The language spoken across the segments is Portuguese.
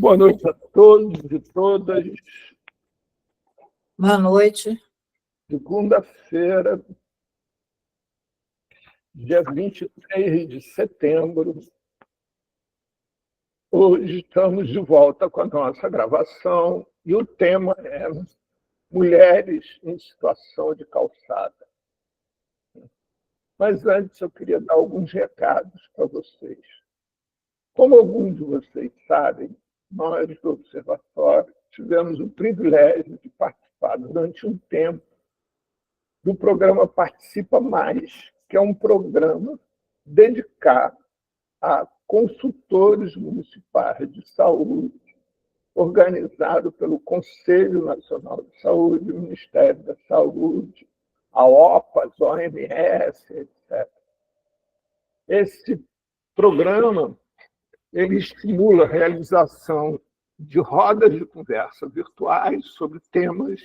Boa noite a todos e todas. Boa noite. Segunda-feira, dia 23 de setembro. Hoje estamos de volta com a nossa gravação e o tema é Mulheres em Situação de Calçada. Mas antes eu queria dar alguns recados para vocês. Como alguns de vocês sabem, nós do Observatório tivemos o privilégio de participar durante um tempo do programa Participa Mais, que é um programa dedicado a consultores municipais de saúde, organizado pelo Conselho Nacional de Saúde, o Ministério da Saúde, a OPAS, OMS, etc. Esse programa ele estimula a realização de rodas de conversa virtuais sobre temas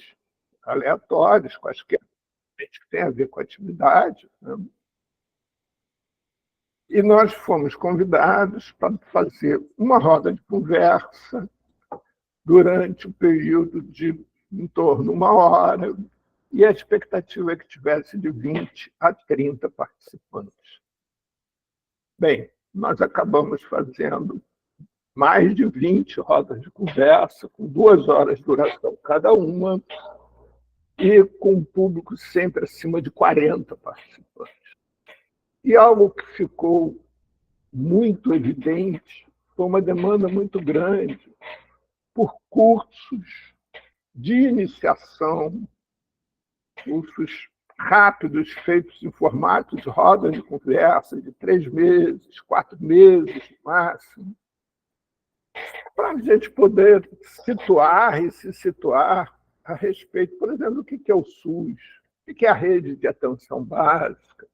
aleatórios, quaisquer que tem a ver com a atividade, né? E nós fomos convidados para fazer uma roda de conversa durante um período de em torno de uma hora, e a expectativa é que tivesse de 20 a 30 participantes. Bem, nós acabamos fazendo mais de 20 rodas de conversa, com 2 horas de duração cada uma, e com um público sempre acima de 40 participantes. E algo que ficou muito evidente foi uma demanda muito grande por cursos de iniciação, cursos rápidos, feitos em formato de rodas de conversa de 3 meses, 4 meses no máximo, para a gente poder situar e se situar a respeito, por exemplo, do que é o SUS, o que é a rede de atenção básica,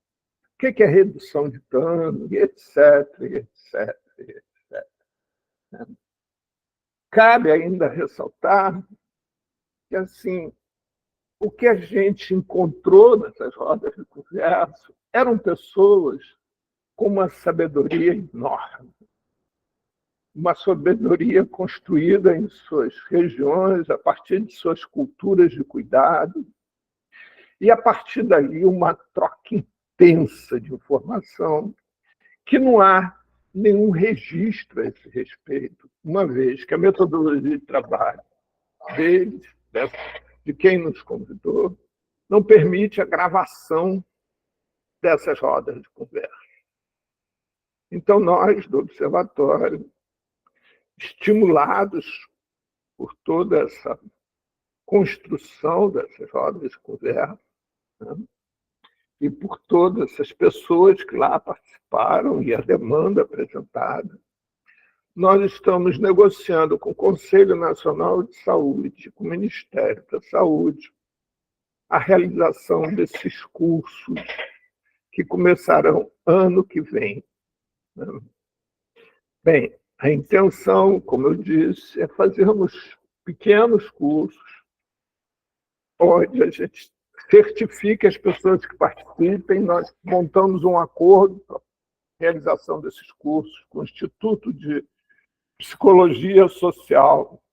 o que é redução de dano, e etc, etc, etc. Cabe ainda ressaltar que, assim, o que a gente encontrou nessas rodas de conversa eram pessoas com uma sabedoria enorme, uma sabedoria construída em suas regiões, a partir de suas culturas de cuidado, e, a partir dali, uma troca intensa de informação que não há nenhum registro a esse respeito, uma vez que a metodologia de trabalho deles, de quem nos convidou, não permite a gravação dessas rodas de conversa. Então, nós, do Observatório, estimulados por toda essa construção dessas rodas de conversa, né, e por todas essas pessoas que lá participaram e a demanda apresentada, nós estamos negociando com o Conselho Nacional de Saúde, com o Ministério da Saúde, a realização desses cursos que começarão ano que vem. Bem, a intenção, como eu disse, é fazermos pequenos cursos onde a gente certifique as pessoas que participem. Nós montamos um acordo para a realização desses cursos com o Instituto de Psicologia Social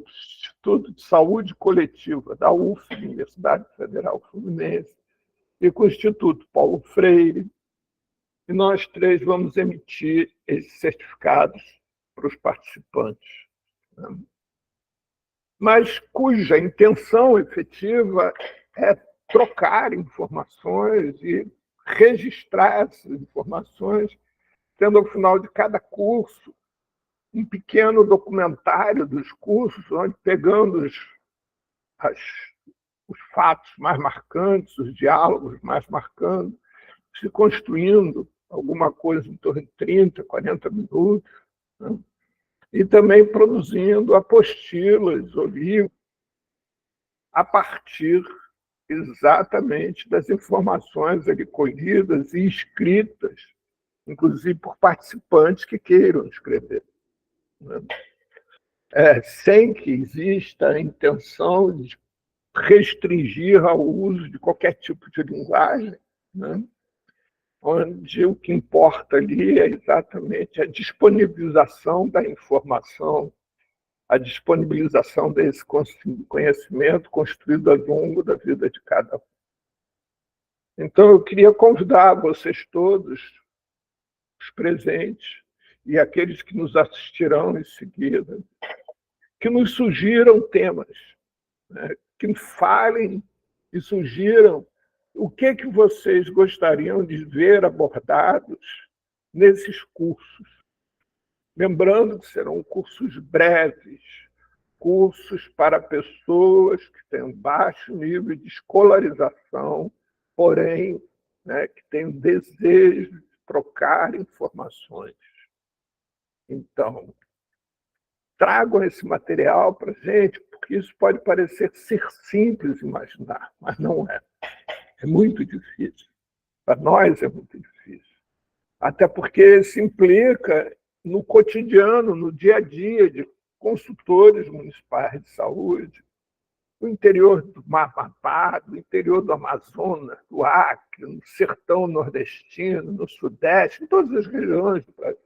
Instituto de Saúde Coletiva da UF, Universidade Federal Fluminense, e com o Instituto Paulo Freire, e nós 3 vamos emitir esses certificados para os participantes, né? Mas cuja intenção efetiva é trocar informações e registrar essas informações, tendo ao final de cada curso um pequeno documentário dos cursos, onde pegando os fatos mais marcantes, os diálogos mais marcantes, se construindo alguma coisa em torno de 30, 40 minutos, né? E também produzindo apostilas ou livros a partir exatamente das informações ali colhidas e escritas, inclusive por participantes que queiram escrever, né? Sem que exista a intenção de restringir ao uso de qualquer tipo de linguagem, né? onde o que importa ali é exatamente a disponibilização da informação, a disponibilização desse conhecimento construído ao longo da vida de cada um. Então, eu queria convidar vocês todos, os presentes, e aqueles que nos assistirão em seguida, que nos sugiram temas, né? Que falem e sugiram o que vocês gostariam de ver abordados nesses cursos. Lembrando que serão cursos breves, cursos para pessoas que têm baixo nível de escolarização, porém, né, que têm o desejo de trocar informações. Então, tragam esse material para a gente, porque isso pode parecer ser simples imaginar, mas não é. É muito difícil. Para nós é muito difícil. Até porque se implica no cotidiano, no dia a dia de consultores municipais de saúde, no interior do Amapá, no interior do Amazonas, do Acre, no sertão nordestino, no Sudeste, em todas as regiões do Brasil,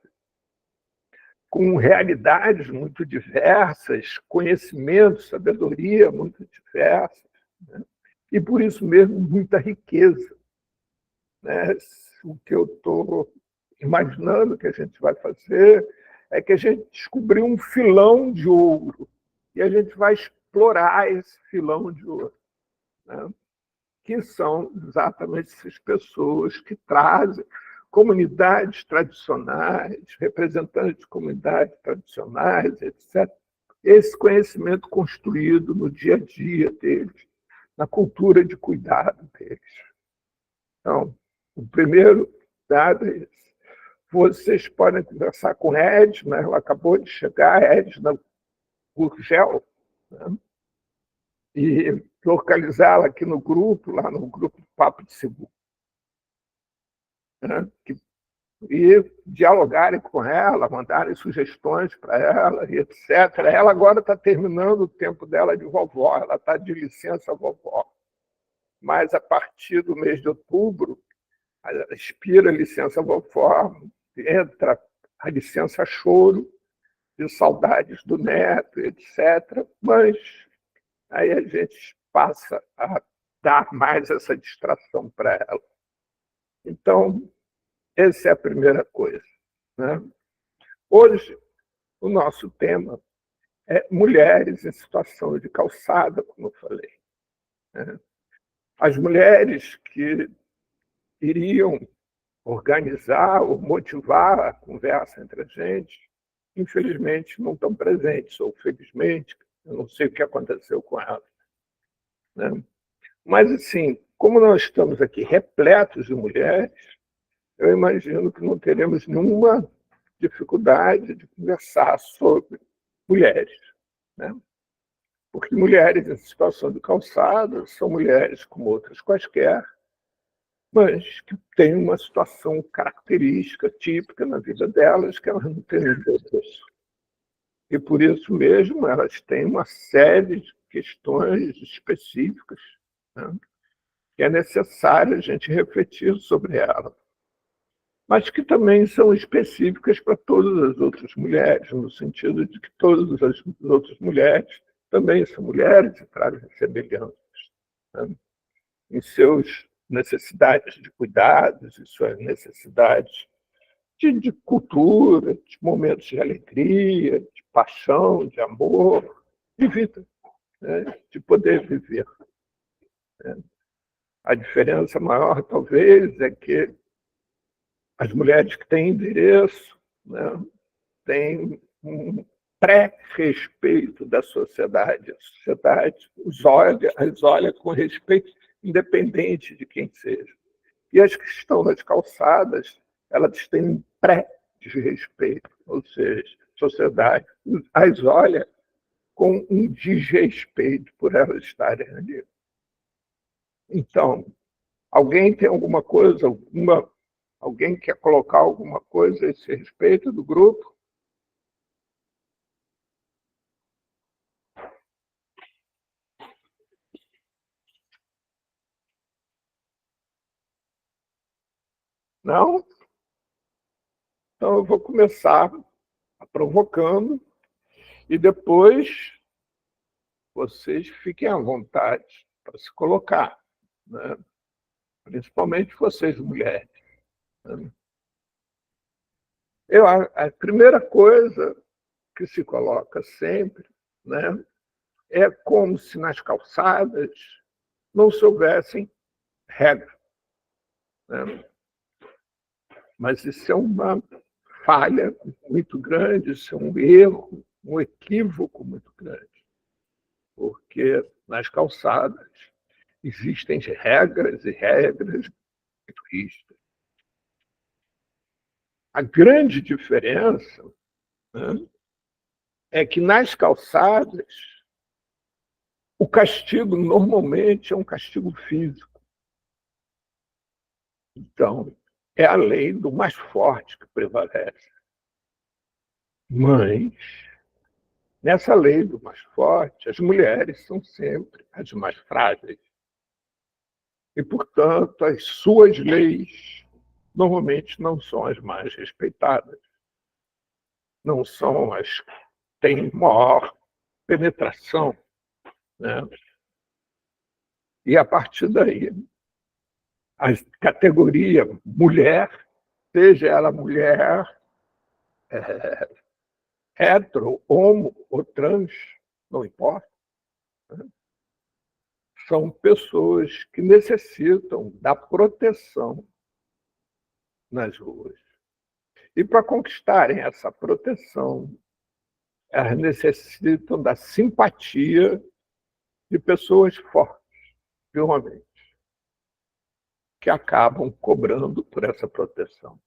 com realidades muito diversas, conhecimento, sabedoria muito diversas, né? E, por isso mesmo, muita riqueza, né? O que eu estou imaginando que a gente vai fazer é que a gente descobriu um filão de ouro e a gente vai explorar esse filão de ouro, né? Que são exatamente essas pessoas que trazem comunidades tradicionais, representantes de comunidades tradicionais, etc. Esse conhecimento construído no dia a dia deles, na cultura de cuidado deles. Então, o primeiro dado é esse. Vocês podem conversar com a Edna, ela acabou de chegar, a Edna Gurgel, né? E localizá-la aqui no grupo, lá no grupo Papo de Seguro, né? E dialogarem com ela, mandarem sugestões para ela, e etc. Ela agora está terminando o tempo dela de vovó, ela está de licença vovó. Mas a partir do mês de outubro, expira a licença vovó, entra a licença choro, de saudades do neto, etc. Mas aí a gente passa a dar mais essa distração para ela. Então, essa é a primeira coisa, né? Hoje, o nosso tema é mulheres em situação de calçada, como eu falei, né? As mulheres que iriam organizar ou motivar a conversa entre a gente, infelizmente, não estão presentes, ou felizmente, eu não sei o que aconteceu com elas, né? Mas, assim, como nós estamos aqui repletos de mulheres, eu imagino que não teremos nenhuma dificuldade de conversar sobre mulheres, né? Porque mulheres em situação de calçada são mulheres como outras quaisquer, mas que têm uma situação característica, típica na vida delas, que elas não têm outras. E por isso mesmo elas têm uma série de questões específicas, né, que é necessário a gente refletir sobre elas, mas que também são específicas para todas as outras mulheres, no sentido de que todas as outras mulheres também são mulheres e trazem semelhanças, né, em seus necessidades de cuidados, em suas necessidades de cultura, de momentos de alegria, de paixão, de amor, de vida, né, de poder viver, né. A diferença maior, talvez, é que as mulheres que têm endereço, né, têm um pré-respeito da sociedade. A sociedade as olha com respeito, independente de quem seja. E as que estão nas calçadas, elas têm um pré-desrespeito, ou seja, a sociedade as olha com um desrespeito por elas estarem ali. Então, alguém tem alguma coisa, alguém quer colocar alguma coisa a esse respeito do grupo? Não? Então eu vou começar provocando e depois vocês fiquem à vontade para se colocar, né? Principalmente vocês, mulheres, né? A primeira coisa que se coloca sempre, né, é como se nas calçadas não soubessem regras, né? Mas isso é uma falha muito grande, isso é um erro, um equívoco muito grande, porque nas calçadas existem regras e regras muito rígidas. A grande diferença, né, é que nas calçadas o castigo normalmente é um castigo físico. Então, é a lei do mais forte que prevalece. Mas, nessa lei do mais forte, as mulheres são sempre as mais frágeis. E, portanto, as suas leis normalmente não são as mais respeitadas. Não são as que têm maior penetração, né? E, a partir daí, a categoria mulher, seja ela mulher hetero, homo ou trans, não importa, né? São pessoas que necessitam da proteção nas ruas. E para conquistarem essa proteção, elas necessitam da simpatia de pessoas fortes, de homens, que acabam cobrando por essa proteção.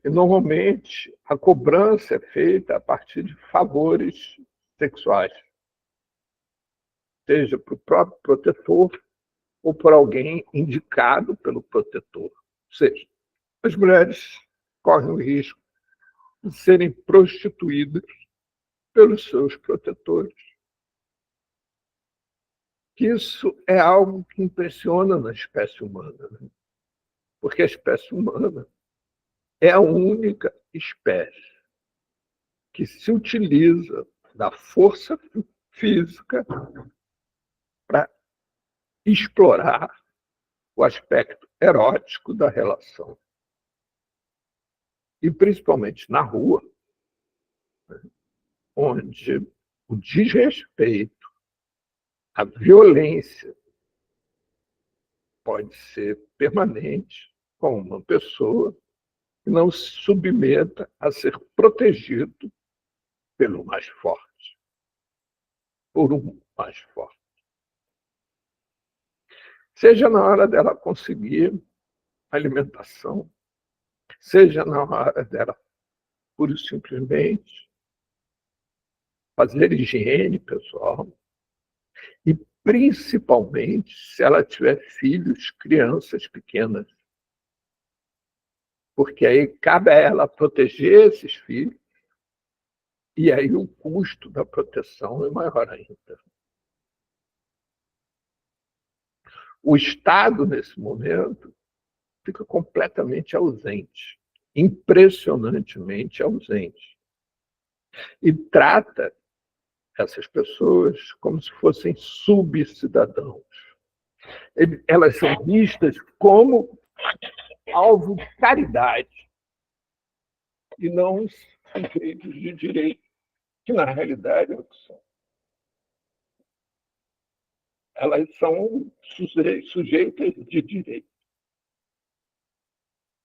E, normalmente, a cobrança é feita a partir de favores sexuais, seja para o próprio protetor ou por alguém indicado pelo protetor. Ou seja, as mulheres correm o risco de serem prostituídas pelos seus protetores. Isso é algo que impressiona na espécie humana, né? Porque a espécie humana é a única espécie que se utiliza da força física para explorar o aspecto erótico da relação. E principalmente na rua, né, onde o desrespeito, a violência pode ser permanente com uma pessoa que não se submeta a ser protegido pelo mais forte, por um mais forte. Seja na hora dela conseguir alimentação, seja na hora dela, pura e simplesmente, fazer higiene pessoal, e principalmente se ela tiver filhos, crianças pequenas, porque aí cabe a ela proteger esses filhos, e aí o custo da proteção é maior ainda. O Estado, nesse momento, fica completamente ausente, impressionantemente ausente, e trata essas pessoas como se fossem subcidadãos. Elas são vistas como alvo de caridade e não sujeitos de direito, que na realidade é o que são. Elas são sujeitas de direito.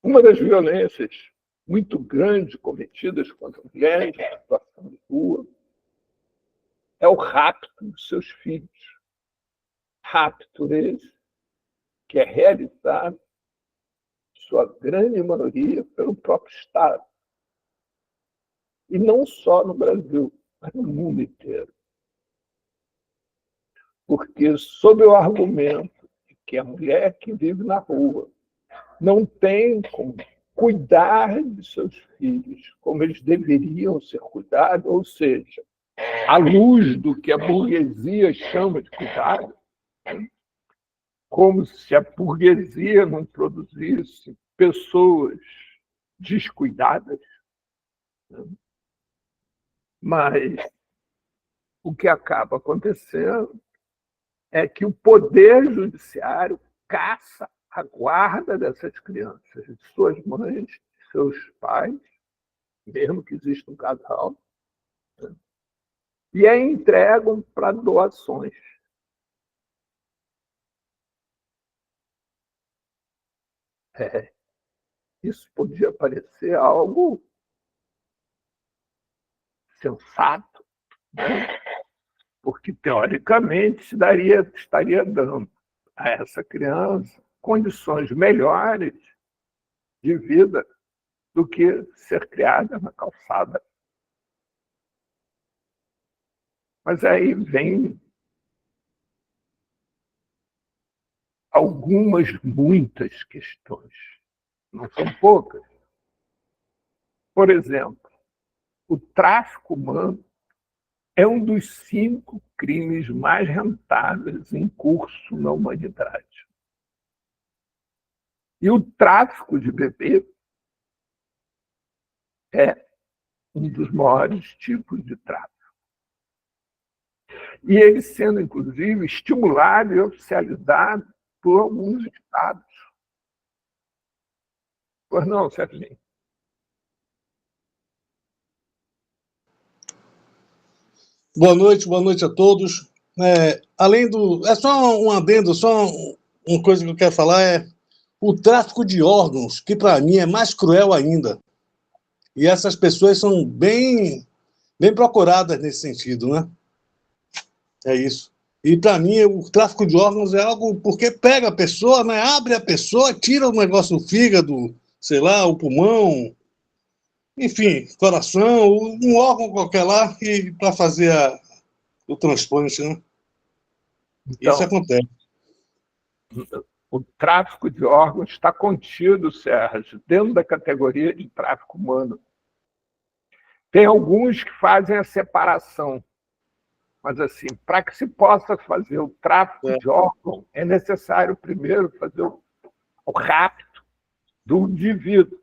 Uma das violências muito grandes cometidas contra mulheres na situação de rua é o rapto dos seus filhos. Rapto esse que é realizado, em sua grande maioria, pelo próprio Estado. E não só no Brasil, mas no mundo inteiro. Porque, sob o argumento de que a mulher que vive na rua não tem como cuidar de seus filhos como eles deveriam ser cuidados, ou seja, à luz do que a burguesia chama de cuidado, como se a burguesia não produzisse pessoas descuidadas, né? Mas o que acaba acontecendo é que o poder judiciário caça a guarda dessas crianças, de suas mães, de seus pais, mesmo que exista um casal, né? E a entregam para doações. É, isso podia parecer algo sensato, né? Porque, teoricamente, estaria dando a essa criança condições melhores de vida do que ser criada na calçada. Mas aí vem muitas questões, não são poucas. Por exemplo, o tráfico humano é um dos 5 crimes mais rentáveis em curso na humanidade. E o tráfico de bebê é um dos maiores tipos de tráfico. E ele sendo, inclusive, estimulado e oficializado por alguns estados. Pois não, Serginho? Boa noite a todos. Além do. É só um adendo, uma coisa que eu quero falar é o tráfico de órgãos, que para mim é mais cruel ainda. E essas pessoas são bem procuradas nesse sentido, né? É isso. E para mim o tráfico de órgãos é algo porque pega a pessoa, né? Abre a pessoa, tira o negócio do fígado, sei lá, o pulmão, enfim, coração, um órgão qualquer lá para fazer o transplante, né? Isso Então, acontece. o tráfico de órgãos está contido, Sérgio, dentro da categoria de tráfico humano. Tem alguns que fazem a separação, mas, assim, para que se possa fazer o tráfico de órgão, é necessário primeiro fazer o rapto do indivíduo,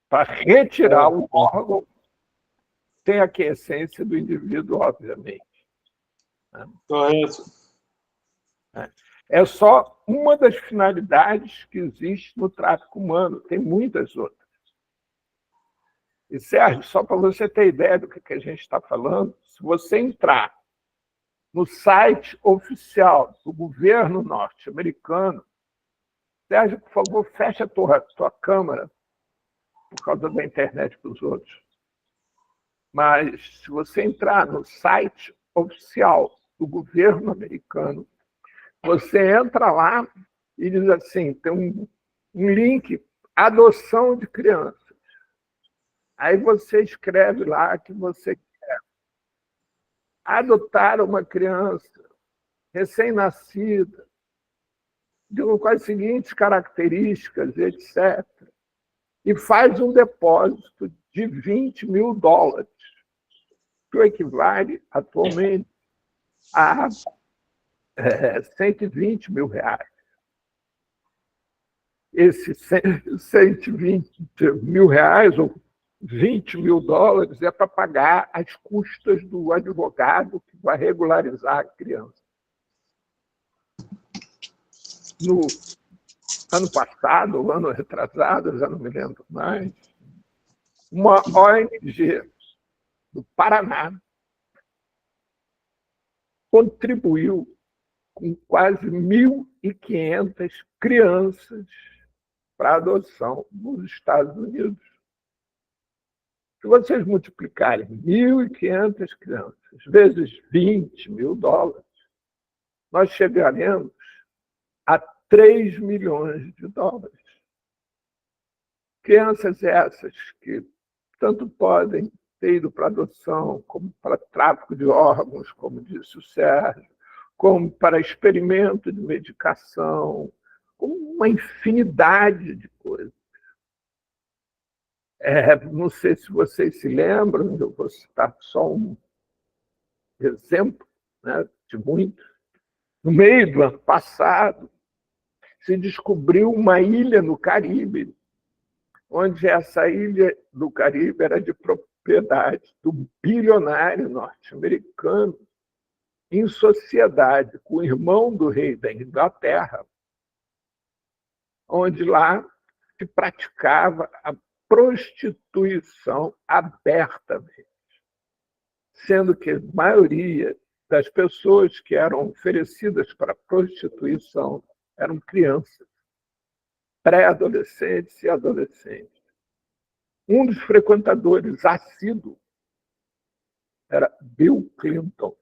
para retirar o órgão, tem a aquiescência do indivíduo, obviamente. Correto. É só uma das finalidades que existe no tráfico humano, tem muitas outras. E, Sérgio, só para você ter ideia do que a gente está falando, se você entrar no site oficial do governo norte-americano, Sérgio, por favor, fecha a tua câmera, por causa da internet para os outros. Mas, se você entrar no site oficial do governo americano, você entra lá e diz assim, tem um link, adoção de crianças. Aí você escreve lá que você quer adotar uma criança recém-nascida, com as seguintes características, etc. E faz um depósito de $20 mil, que equivale atualmente a R$120 mil. Esses $120 mil, ou $20 mil, é para pagar as custas do advogado que vai regularizar a criança. No ano passado, ano retrasado, já não me lembro mais, uma ONG do Paraná contribuiu com quase 1.500 crianças para adoção nos Estados Unidos. Se vocês multiplicarem 1.500 crianças vezes $20 mil, nós chegaremos a $3 milhões. Crianças essas que tanto podem ter ido para adoção, como para tráfico de órgãos, como disse o Sérgio, como para experimento de medicação, como uma infinidade de coisas. Não sei se vocês se lembram, eu vou citar só um exemplo, né, de muitos. No meio do ano passado, se descobriu uma ilha no Caribe, onde essa ilha do Caribe era de propriedade do bilionário norte-americano, em sociedade com o irmão do rei da Inglaterra, onde lá se praticava a prostituição abertamente, sendo que a maioria das pessoas que eram oferecidas para a prostituição eram crianças, pré-adolescentes e adolescentes. Um dos frequentadores assíduos era Bill Clinton,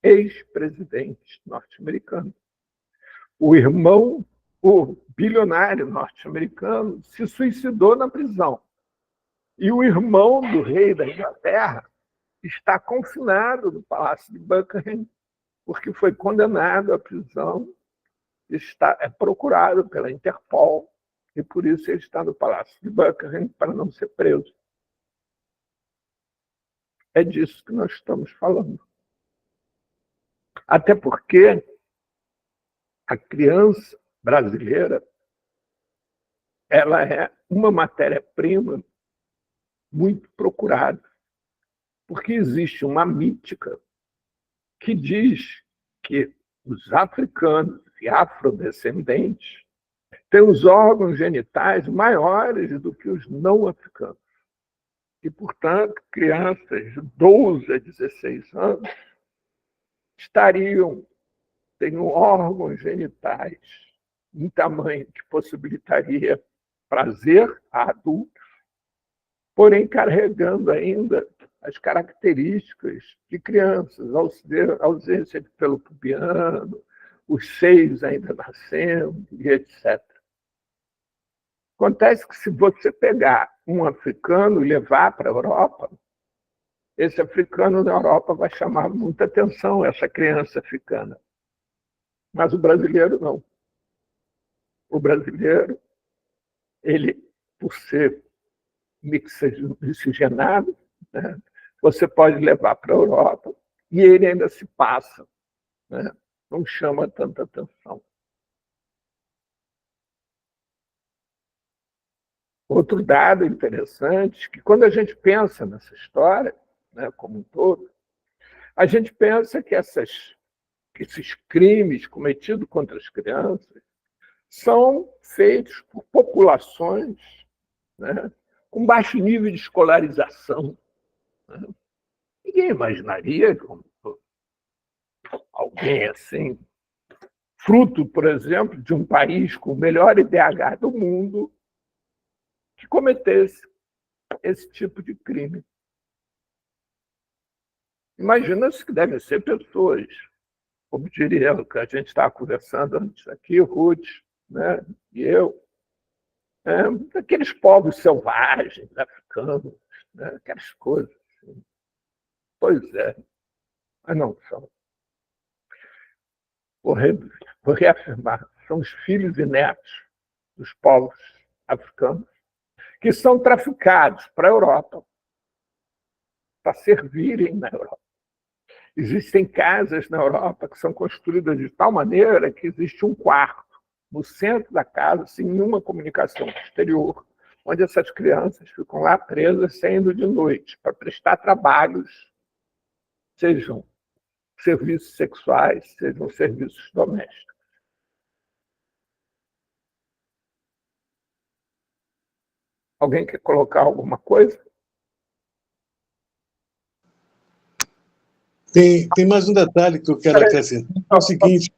ex-presidente norte-americano. O irmão, o bilionário norte-americano, se suicidou na prisão. E o irmão do rei da Inglaterra está confinado no Palácio de Buckingham, porque foi condenado à prisão, é procurado pela Interpol, e por isso ele está no Palácio de Buckingham para não ser preso. É disso que nós estamos falando. Até porque a criança brasileira ela é uma matéria-prima muito procurada, porque existe uma mítica que diz que os africanos e afrodescendentes têm os órgãos genitais maiores do que os não africanos. E, portanto, crianças de 12 a 16 anos teriam órgãos genitais em tamanho que possibilitaria prazer a adultos, porém carregando ainda as características de crianças, ausência de pelo pubiano, os seios ainda nascendo, e etc. Acontece que se você pegar um africano e levar para a Europa, esse africano na Europa vai chamar muita atenção, essa criança africana. Mas o brasileiro não. O brasileiro, ele, por ser miscigenado, né, você pode levar para a Europa e ele ainda se passa, né, não chama tanta atenção. Outro dado interessante, que quando a gente pensa nessa história, né, como um todo, a gente pensa que esses crimes cometidos contra as crianças são feitos por populações, né, com baixo nível de escolarização. Né? Ninguém imaginaria como alguém assim, fruto, por exemplo, de um país com o melhor IDH do mundo, que cometesse esse tipo de crime. Imagina-se que devem ser pessoas, como diria o que a gente estava conversando antes aqui, o Ruth, né, e eu, aqueles povos selvagens, africanos, né, aquelas coisas. Assim. Pois é, mas não são. Vou reafirmar, são os filhos e netos dos povos africanos que são traficados para a Europa, para servirem na Europa. Existem casas na Europa que são construídas de tal maneira que existe um quarto no centro da casa, sem nenhuma comunicação exterior, onde essas crianças ficam lá presas, saindo de noite, para prestar trabalhos, sejam serviços sexuais, sejam serviços domésticos. Alguém quer colocar alguma coisa? Tem mais um detalhe que eu quero acrescentar. É o seguinte...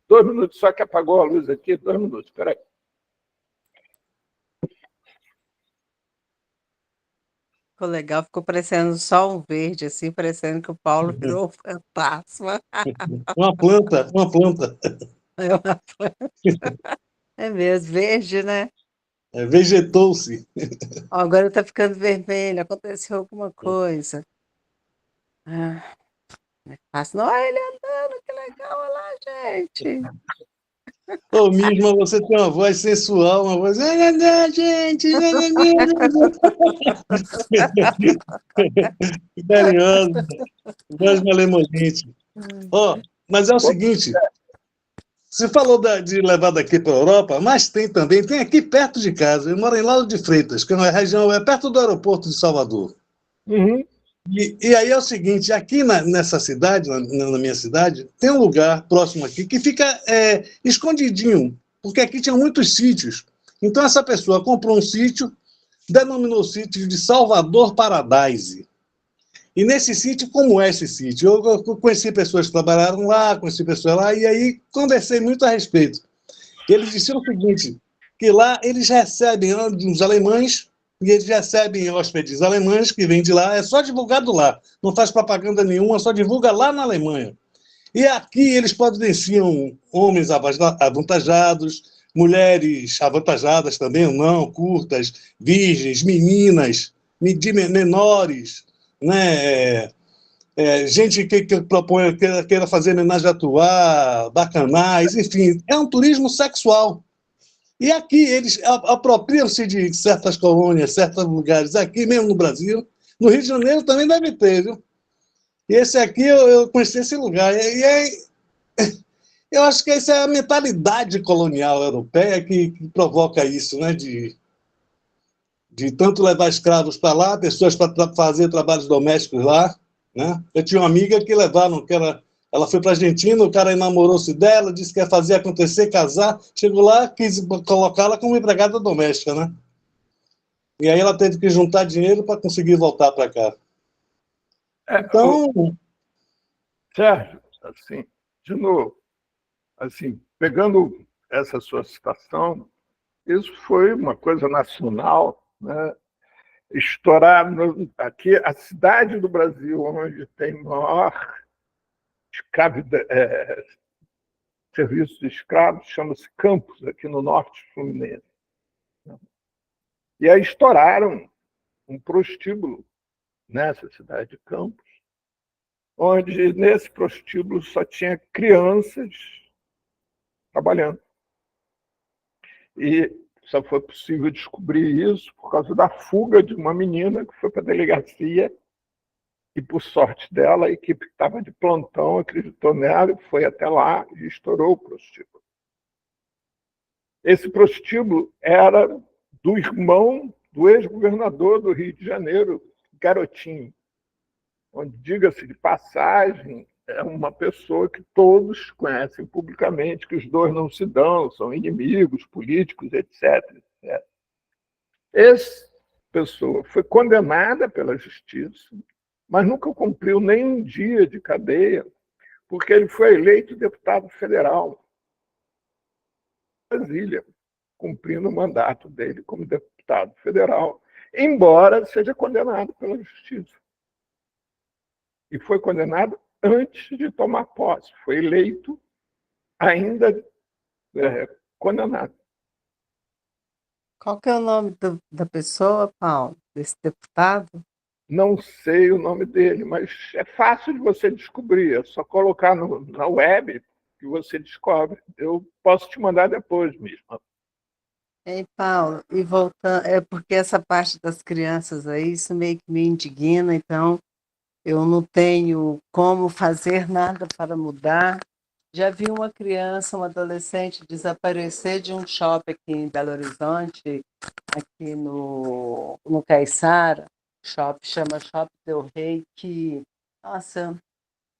2 minutos, só que apagou a luz aqui. 2 minutos, espera aí. Ficou legal, ficou parecendo só um verde, assim, parecendo que o Paulo virou um fantasma. Uma planta. É uma planta. É mesmo, verde, né? Vegetou-se. Ó, agora tá ficando vermelho, aconteceu alguma coisa. Ah, não é fácil. Não, olha ele andando, que legal, olha lá, gente. Ô, Misma, você tem uma voz sensual, uma voz... gente! Carinhosa, voz malemolente. Ó, mas é o seguinte, Você falou de levar daqui para a Europa, mas tem aqui perto de casa. Eu moro em Lauro de Freitas, que é uma região, é perto do aeroporto de Salvador. Uhum. E aí é o seguinte, aqui nessa cidade, na minha cidade, tem um lugar próximo aqui que fica escondidinho, porque aqui tinha muitos sítios. Então essa pessoa comprou um sítio, denominou o sítio de Salvador Paradise. E nesse sítio, como é esse sítio? Eu conheci pessoas que trabalharam lá, conheci pessoas lá, e aí conversei muito a respeito. Eles disseram o seguinte, que lá eles recebem uns alemães, e eles recebem hóspedes alemães que vêm de lá, é só divulgado lá, não faz propaganda nenhuma, só divulga lá na Alemanha. E aqui eles providenciam homens avantajados, mulheres avantajadas também, ou não, curtas, virgens, meninas, menores, né? Gente que propõe, queira fazer homenagem a Tuá, bacanais, enfim, é um turismo sexual. E aqui eles apropriam-se de certas colônias, certos lugares, aqui mesmo no Brasil. No Rio de Janeiro também deve ter, viu? E esse aqui eu conheci esse lugar. Eu acho que essa é a mentalidade colonial europeia que provoca isso, né? De tanto levar escravos para lá, pessoas para fazer trabalhos domésticos lá. Né? Eu tinha uma amiga que levaram, ela foi para a Argentina, o cara enamorou-se dela, disse que ia fazer acontecer, casar, chegou lá, quis colocá-la como empregada doméstica, né? E aí ela teve que juntar dinheiro para conseguir voltar para cá. Então, Sérgio, assim, de novo, assim, pegando essa sua citação, isso foi uma coisa nacional, né? Estourar aqui a cidade do Brasil onde tem maior serviço de escravos, chama-se Campos, aqui no norte fluminense. E aí estouraram um prostíbulo nessa cidade de Campos, onde nesse prostíbulo só tinha crianças trabalhando. E só foi possível descobrir isso por causa da fuga de uma menina que foi para a delegacia e, por sorte dela, a equipe que estava de plantão acreditou nela e foi até lá e estourou o prostíbulo. Esse prostíbulo era do irmão do ex-governador do Rio de Janeiro, Garotinho, onde, diga-se de passagem, é uma pessoa que todos conhecem publicamente, que os dois não se dão, são inimigos políticos, etc. etc. Essa pessoa foi condenada pela justiça, mas nunca cumpriu nem um dia de cadeia, porque ele foi eleito deputado federal em Brasília, cumprindo o mandato dele como deputado federal, embora seja condenado pela justiça. E foi condenado antes de tomar posse, foi eleito ainda condenado. Qual que é o nome da pessoa, Paulo, desse deputado? Não sei o nome dele, mas é fácil de você descobrir. É só colocar na web que você descobre. Eu posso te mandar depois mesmo. Ei, Paulo, e voltando, é porque essa parte das crianças aí, isso meio que me indigna, então eu não tenho como fazer nada para mudar. Já vi uma criança, uma adolescente desaparecer de um shopping aqui em Belo Horizonte, aqui no Caiçara, o shopping chama Shopping Del Rey, que, nossa,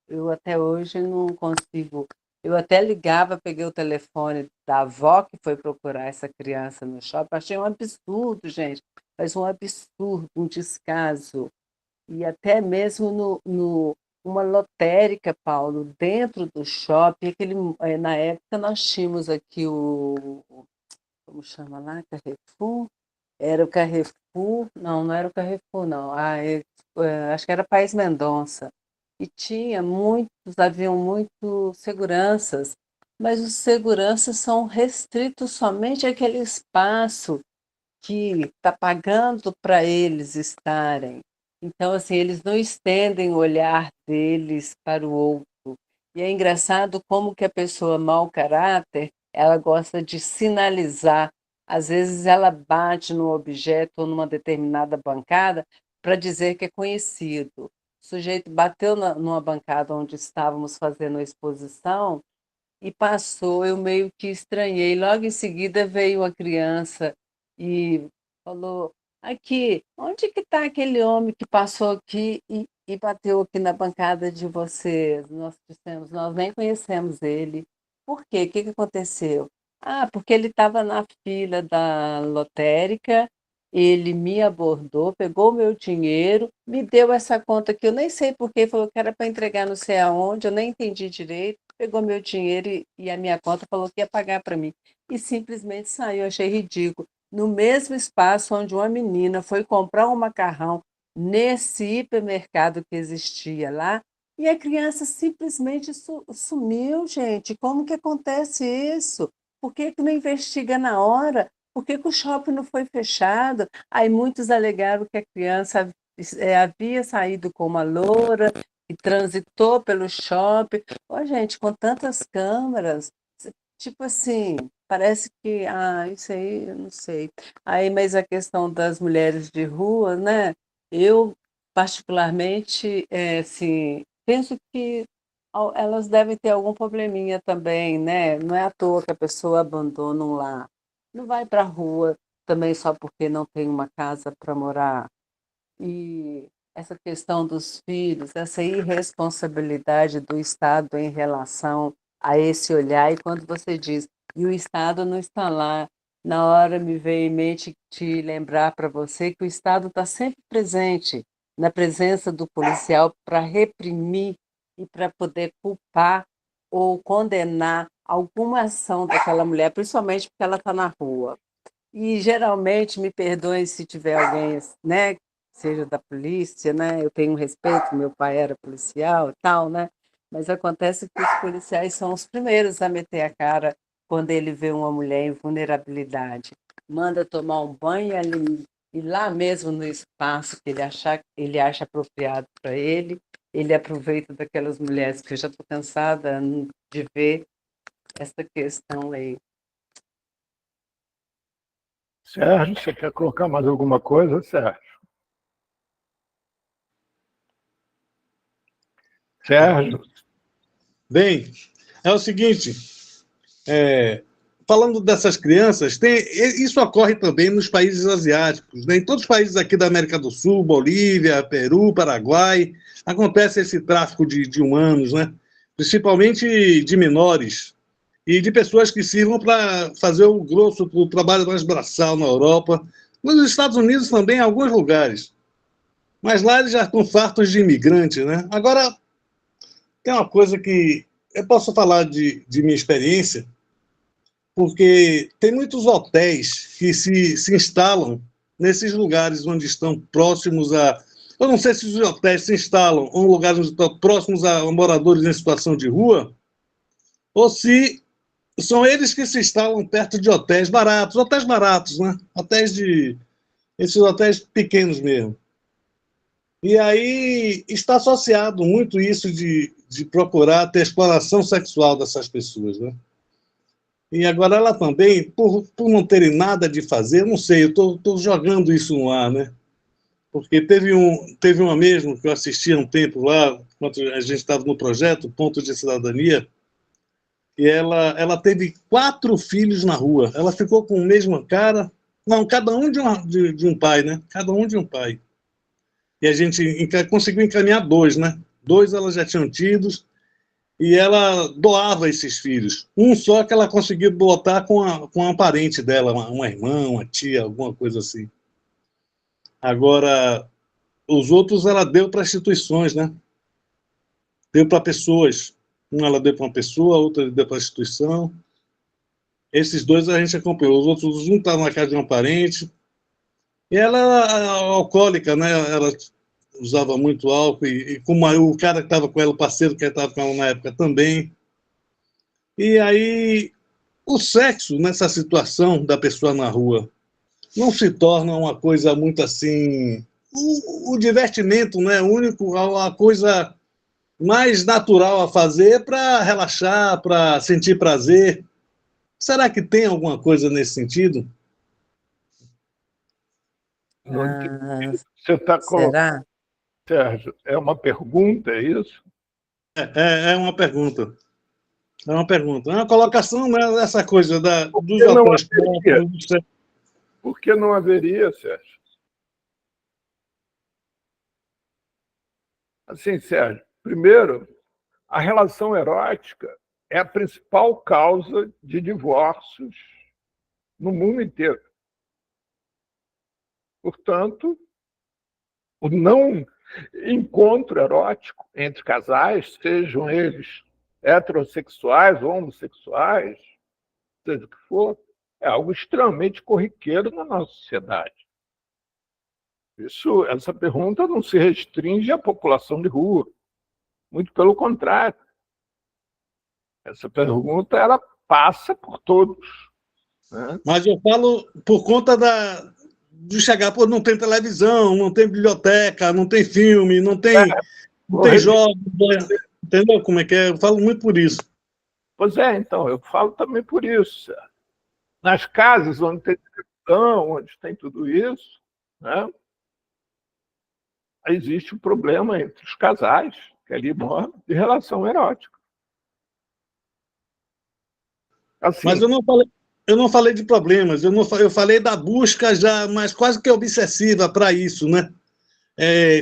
eu até hoje não consigo. Eu até ligava, peguei o telefone da avó que foi procurar essa criança no shopping. Achei um absurdo, gente. Mas um absurdo, um descaso. E até mesmo uma lotérica, Paulo, dentro do shopping. Na época nós tínhamos aqui como chama lá? Carrefour? Era o Carrefour? Não, não era o Carrefour, não. Acho que era País Mendonça. E haviam muitos seguranças, mas os seguranças são restritos somente àquele espaço que está pagando para eles estarem. Então, assim, eles não estendem o olhar deles para o outro. E é engraçado como que a pessoa mau caráter, ela gosta de sinalizar. Às vezes ela bate no objeto ou numa determinada bancada para dizer que é conhecido. O sujeito bateu numa bancada onde estávamos fazendo a exposição e passou, eu meio que estranhei. Logo em seguida veio uma criança e falou: aqui, onde que está aquele homem que passou aqui e bateu aqui na bancada de vocês? Nós dissemos, nós nem conhecemos ele. Por quê? O que que aconteceu? Ah, porque ele estava na fila da lotérica, ele me abordou, pegou o meu dinheiro, me deu essa conta que eu nem sei por quê, falou que era para entregar não sei aonde, eu nem entendi direito, pegou meu dinheiro e a minha conta, falou que ia pagar para mim. E simplesmente saiu, eu achei ridículo. No mesmo espaço onde uma menina foi comprar um macarrão nesse hipermercado que existia lá, e a criança simplesmente sumiu, gente. Como que acontece isso? Por que que não investiga na hora? Por que que o shopping não foi fechado? Aí muitos alegaram que a criança havia saído com uma loura e transitou pelo shopping. Ó, gente, com tantas câmeras, tipo assim, parece que, isso aí, eu não sei. Aí, mas a questão das mulheres de rua, né? Eu, particularmente, assim, penso que elas devem ter algum probleminha também, né? Não é à toa que a pessoa abandona um lar. Não vai para a rua também só porque não tem uma casa para morar. E essa questão dos filhos, essa irresponsabilidade do Estado em relação a esse olhar, e quando você diz, e o Estado não está lá, na hora me veio em mente te lembrar para você que o Estado está sempre presente, na presença do policial para reprimir e para poder culpar ou condenar alguma ação daquela mulher, principalmente porque ela está na rua. E geralmente, me perdoem se tiver alguém, né, seja da polícia, né? Eu tenho um respeito, meu pai era policial e tal, né? Mas acontece que os policiais são os primeiros a meter a cara quando ele vê uma mulher em vulnerabilidade. Manda tomar um banho ali, e lá mesmo no espaço que ele acha apropriado para ele aproveita daquelas mulheres que eu já estou cansada de ver essa questão aí. Sérgio, você quer colocar mais alguma coisa, Sérgio? Sérgio, Bem, é o seguinte, falando dessas crianças, isso ocorre também nos países asiáticos, né? Em todos os países aqui da América do Sul, Bolívia, Peru, Paraguai, acontece esse tráfico de humanos, né? Principalmente de menores e de pessoas que sirvam para fazer o grosso, o trabalho mais braçal na Europa. Nos Estados Unidos também, em alguns lugares. Mas lá eles já estão fartos de imigrantes, né? Agora, tem uma coisa que eu posso falar de minha experiência, porque tem muitos hotéis que se instalam nesses lugares onde estão próximos a. Eu não sei se os hotéis se instalam em lugares onde estão próximos a moradores em situação de rua, ou se são eles que se instalam perto de hotéis baratos, né? Esses hotéis pequenos mesmo. E aí está associado muito isso de procurar ter exploração sexual dessas pessoas, né? E agora ela também, por não terem nada de fazer, não sei, eu estou jogando isso no ar, né? Porque teve uma mesmo que eu assisti há um tempo lá, enquanto a gente estava no projeto Ponto de Cidadania, e ela teve 4 filhos na rua. Ela ficou com o mesmo cara, não, cada um de um pai, né? Cada um de um pai. E a gente conseguiu encaminhar 2, né? 2 elas já tinham tidos, e ela doava esses filhos. Um só que ela conseguiu botar com uma parente dela, uma irmã, uma tia, alguma coisa assim. Agora, os outros ela deu para instituições, né? Deu para pessoas. Uma ela deu para uma pessoa, a outra deu para a instituição. Esses 2 a gente acompanhou. Os outros, um estava na casa de uma parente. E ela era alcoólica, né? Ela usava muito álcool. E como o cara que estava com ela, o parceiro que estava com ela na época também. E aí, o sexo nessa situação da pessoa na rua não se torna uma coisa muito assim. O divertimento não é único, a coisa mais natural a fazer para relaxar, para sentir prazer. Será que tem alguma coisa nesse sentido? não entendi. Ah, Você está colocando, será? Sérgio, é uma pergunta, é isso? É uma pergunta. É uma pergunta. É uma colocação, né, essa coisa dos que não hotéis. Por que não haveria, Sérgio? Assim, Sérgio, primeiro, a relação erótica é a principal causa de divórcios no mundo inteiro. Portanto, o não encontro erótico entre casais, sejam eles heterossexuais ou homossexuais, seja o que for, é algo extremamente corriqueiro na nossa sociedade. Essa pergunta não se restringe à população de rua. Muito pelo contrário. Essa pergunta ela passa por todos. Né? Mas eu falo por conta de chegar, pô, não tem televisão, não tem biblioteca, não tem filme, não tem jogos, né? Entendeu como é que é? Eu falo muito por isso. Pois é, então, eu falo também por isso. Nas casas onde tem televisão, onde tem tudo isso, né, existe um problema entre os casais que ali moram de relação erótica. Assim, Mas eu não falei de problemas, eu falei da busca já, mas quase que obsessiva para isso, né?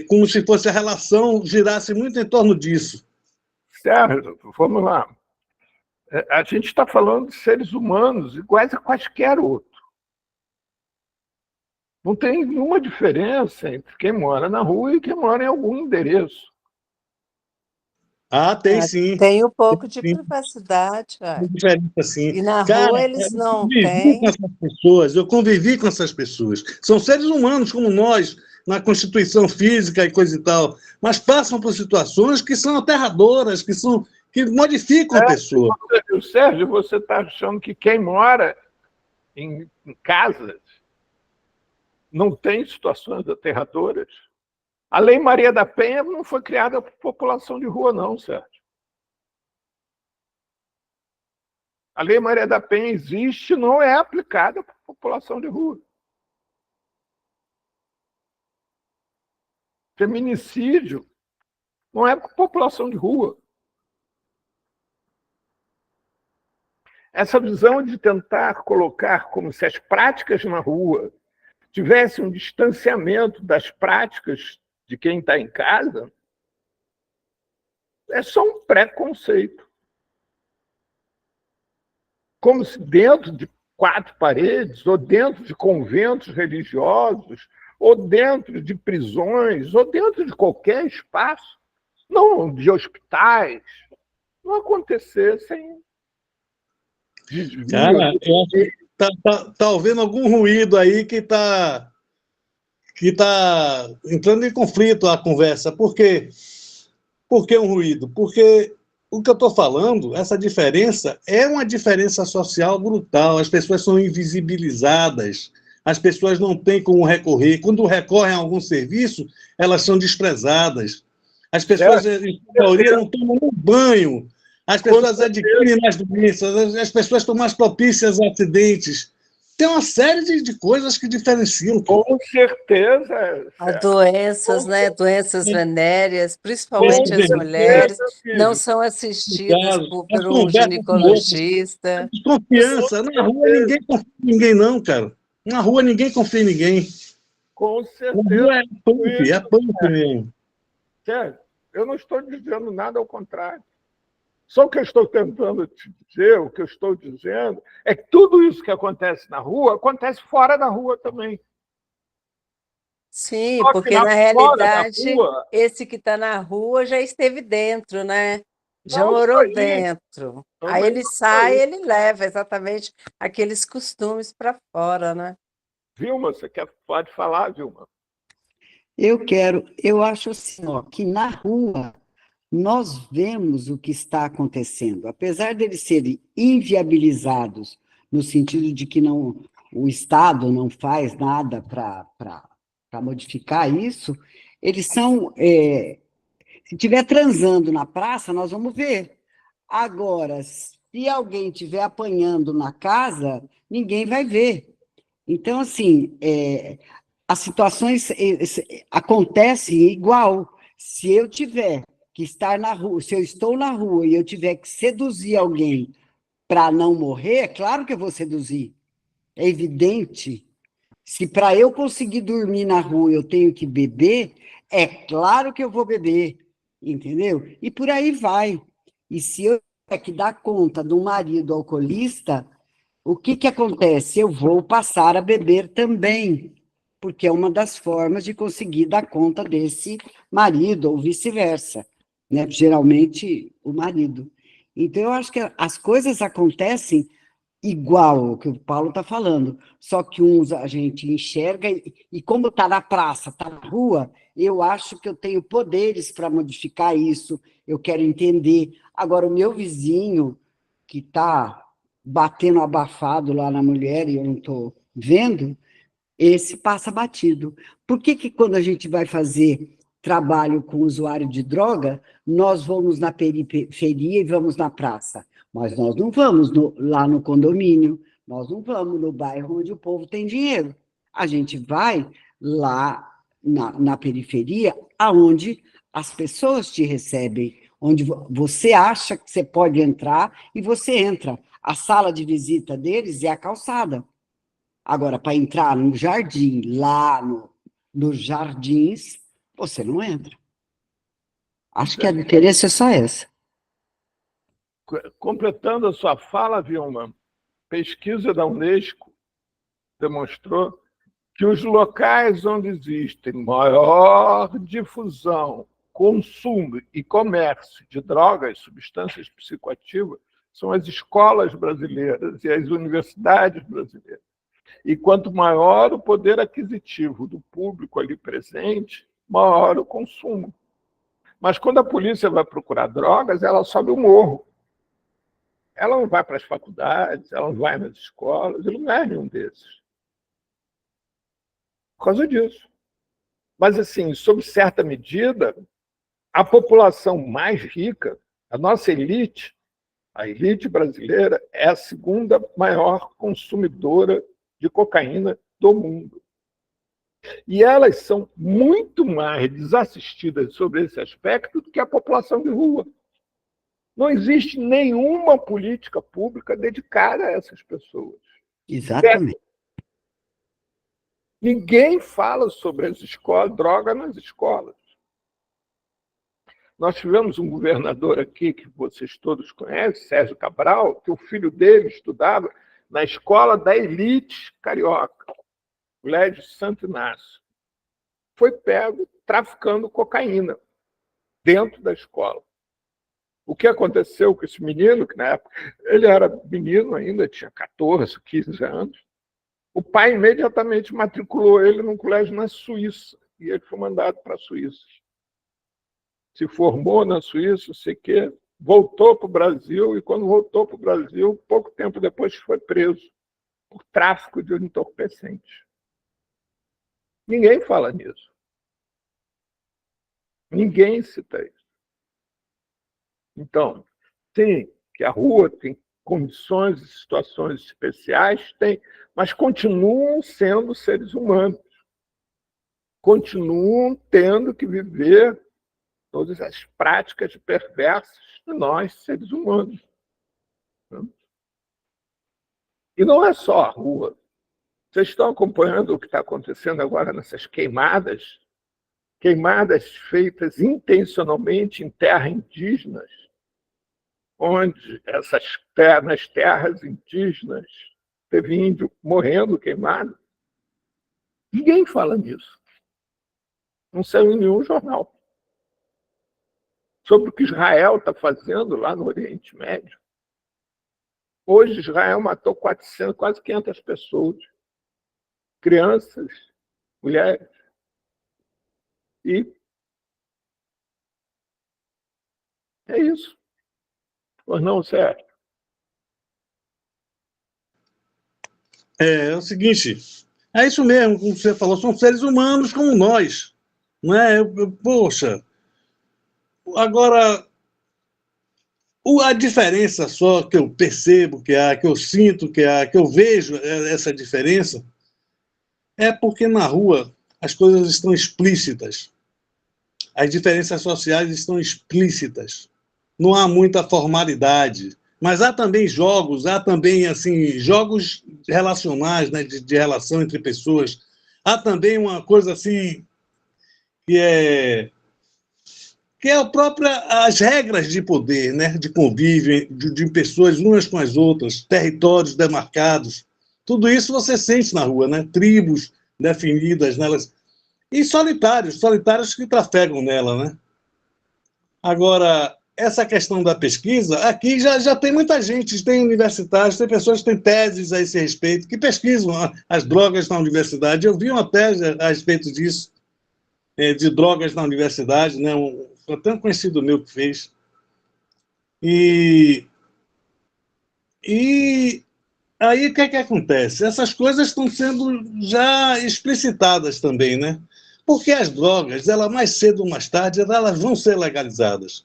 Como se fosse a relação girasse muito em torno disso. Sérgio, vamos lá. A gente está falando de seres humanos iguais a quaisquer outro. Não tem nenhuma diferença entre quem mora na rua e quem mora em algum endereço. Ah, tem sim. Tem um pouco de Tem privacidade, uma diferença, sim. e na Cara, rua eles não eu convivi com essas pessoas. São seres humanos como nós, na constituição física e coisa e tal, mas passam por situações que são aterradoras, que modificam a pessoa. Sérgio, você está achando que quem mora em casas não tem situações aterradoras? A Lei Maria da Penha não foi criada para população de rua, não, Sérgio. A Lei Maria da Penha existe, não é aplicada para população de rua. Feminicídio não é para população de rua. Essa visão de tentar colocar como se as práticas na rua tivessem um distanciamento das práticas de quem está em casa é só um preconceito. Como se dentro de 4 paredes, ou dentro de conventos religiosos, ou dentro de prisões, ou dentro de qualquer espaço, não de hospitais, não acontecessem desvios. Cara, eu acho que tá ouvindo algum ruído aí que tá entrando em conflito a conversa. Por quê? Por que um ruído? Porque o que eu estou falando, essa diferença, é uma diferença social brutal. As pessoas são invisibilizadas, as pessoas não têm como recorrer. Quando recorrem a algum serviço, elas são desprezadas. As pessoas, em maioria, não tomam um banho. As pessoas adquirem mais doenças, as pessoas estão mais propícias a acidentes. Tem uma série de coisas que diferenciam. Com certeza. As doenças, né? Doenças venéreas, principalmente as mulheres, não são assistidas por um ginecologista. Desconfiança. Na rua ninguém confia em ninguém, não, cara. Na rua ninguém confia em ninguém. Com certeza. Na rua é punk mesmo. Sério, eu não estou dizendo nada ao contrário. Só o que eu estou tentando te dizer, o que eu estou dizendo, é que tudo isso que acontece na rua, acontece fora da rua também. Sim, porque na realidade, esse que está na rua já esteve dentro, né? Já morou dentro. Aí ele sai, ele leva exatamente aqueles costumes para fora, né? Vilma, pode falar, Vilma? Eu acho assim, ó, que na rua nós vemos o que está acontecendo. Apesar deles serem inviabilizados, no sentido de que o Estado não faz nada para modificar isso, eles são. Se estiver transando na praça, nós vamos ver. Agora, se alguém estiver apanhando na casa, ninguém vai ver. Então, assim, as situações acontecem igual. Se eu tiver que estar na rua, se eu estou na rua e eu tiver que seduzir alguém para não morrer, é claro que eu vou seduzir. É evidente. Se para eu conseguir dormir na rua eu tenho que beber, é claro que eu vou beber, entendeu? E por aí vai. E se eu tiver que dar conta de um marido alcoolista, o que que acontece? Eu vou passar a beber também, porque é uma das formas de conseguir dar conta desse marido, ou vice-versa, né? Geralmente, o marido. Então, eu acho que as coisas acontecem igual o que o Paulo está falando, só que uns a gente enxerga, e como está na praça, está na rua, eu acho que eu tenho poderes para modificar isso, eu quero entender. Agora, o meu vizinho, que está batendo abafado lá na mulher, e eu não estou vendo, esse passa batido. Por que que quando a gente vai fazer trabalho com usuário de droga, nós vamos na periferia e vamos na praça? Mas nós não vamos lá no condomínio, nós não vamos no bairro onde o povo tem dinheiro. A gente vai lá na periferia, aonde as pessoas te recebem, onde você acha que você pode entrar e você entra. A sala de visita deles é a calçada. Agora, para entrar no jardim, lá nos jardins, você não entra. Acho que a diferença é só essa. Completando a sua fala, Vilma, pesquisa da Unesco demonstrou que os locais onde existem maior difusão, consumo e comércio de drogas, substâncias psicoativas, são as escolas brasileiras e as universidades brasileiras. E quanto maior o poder aquisitivo do público ali presente, maior o consumo. Mas quando a polícia vai procurar drogas, ela sobe o morro. Ela não vai para as faculdades, ela não vai nas escolas, ele não é nenhum desses. Por causa disso. Mas, assim, sob certa medida, a população mais rica, a nossa elite, a elite brasileira, é a segunda maior consumidora de cocaína do mundo. E elas são muito mais desassistidas sobre esse aspecto do que a população de rua. Não existe nenhuma política pública dedicada a essas pessoas. Exatamente. Ninguém fala sobre as escolas, droga nas escolas. Nós tivemos um governador aqui, que vocês todos conhecem, Sérgio Cabral, que o filho dele estudava na escola da elite carioca, Colégio Santo Inácio. Foi pego traficando cocaína dentro da escola. O que aconteceu com esse menino, que na época ele era menino ainda, tinha 14, 15 anos, o pai imediatamente matriculou ele num colégio na Suíça, e ele foi mandado para a Suíça. Se formou na Suíça, sei que, voltou para o Brasil, e quando voltou para o Brasil, pouco tempo depois foi preso por tráfico de entorpecentes. Ninguém fala nisso. Ninguém cita isso. Então, sim, que a rua tem condições e situações especiais, tem, mas continuam sendo seres humanos. Continuam tendo que viver todas as práticas perversas de nós, seres humanos. E não é só a rua. Vocês estão acompanhando o que está acontecendo agora nessas queimadas? Queimadas feitas intencionalmente em terras indígenas, onde nas terras indígenas teve índio morrendo queimado. Ninguém fala nisso. Não saiu em nenhum jornal. Sobre o que Israel está fazendo lá no Oriente Médio. Hoje, Israel matou 400, quase 500 pessoas. Crianças, mulheres. E é isso. Pois não, Sérgio? É o seguinte, é isso mesmo, como você falou, são seres humanos como nós, não é? Poxa, agora, a diferença só que eu percebo que há, que eu sinto que há, que eu vejo essa diferença, é porque na rua as coisas estão explícitas. as diferenças sociais estão explícitas. Não há muita formalidade. Mas há também jogos, há também assim, jogos relacionais, né, de relação entre pessoas. Há também uma coisa assim que é a própria as regras de poder, né, de convívio de pessoas umas com as outras, territórios demarcados. Tudo isso você sente na rua, né? Tribos definidas nelas e solitários que trafegam nela, né? Agora, essa questão da pesquisa, aqui já tem muita gente, tem universitários, tem pessoas que têm teses a esse respeito, que pesquisam as drogas na universidade. Eu vi uma tese a respeito disso, de drogas na universidade, né? Até um conhecido meu que fez. E aí o que é que acontece? Essas coisas estão sendo já explicitadas também, né? Porque as drogas, ela mais cedo ou mais tarde, elas vão ser legalizadas.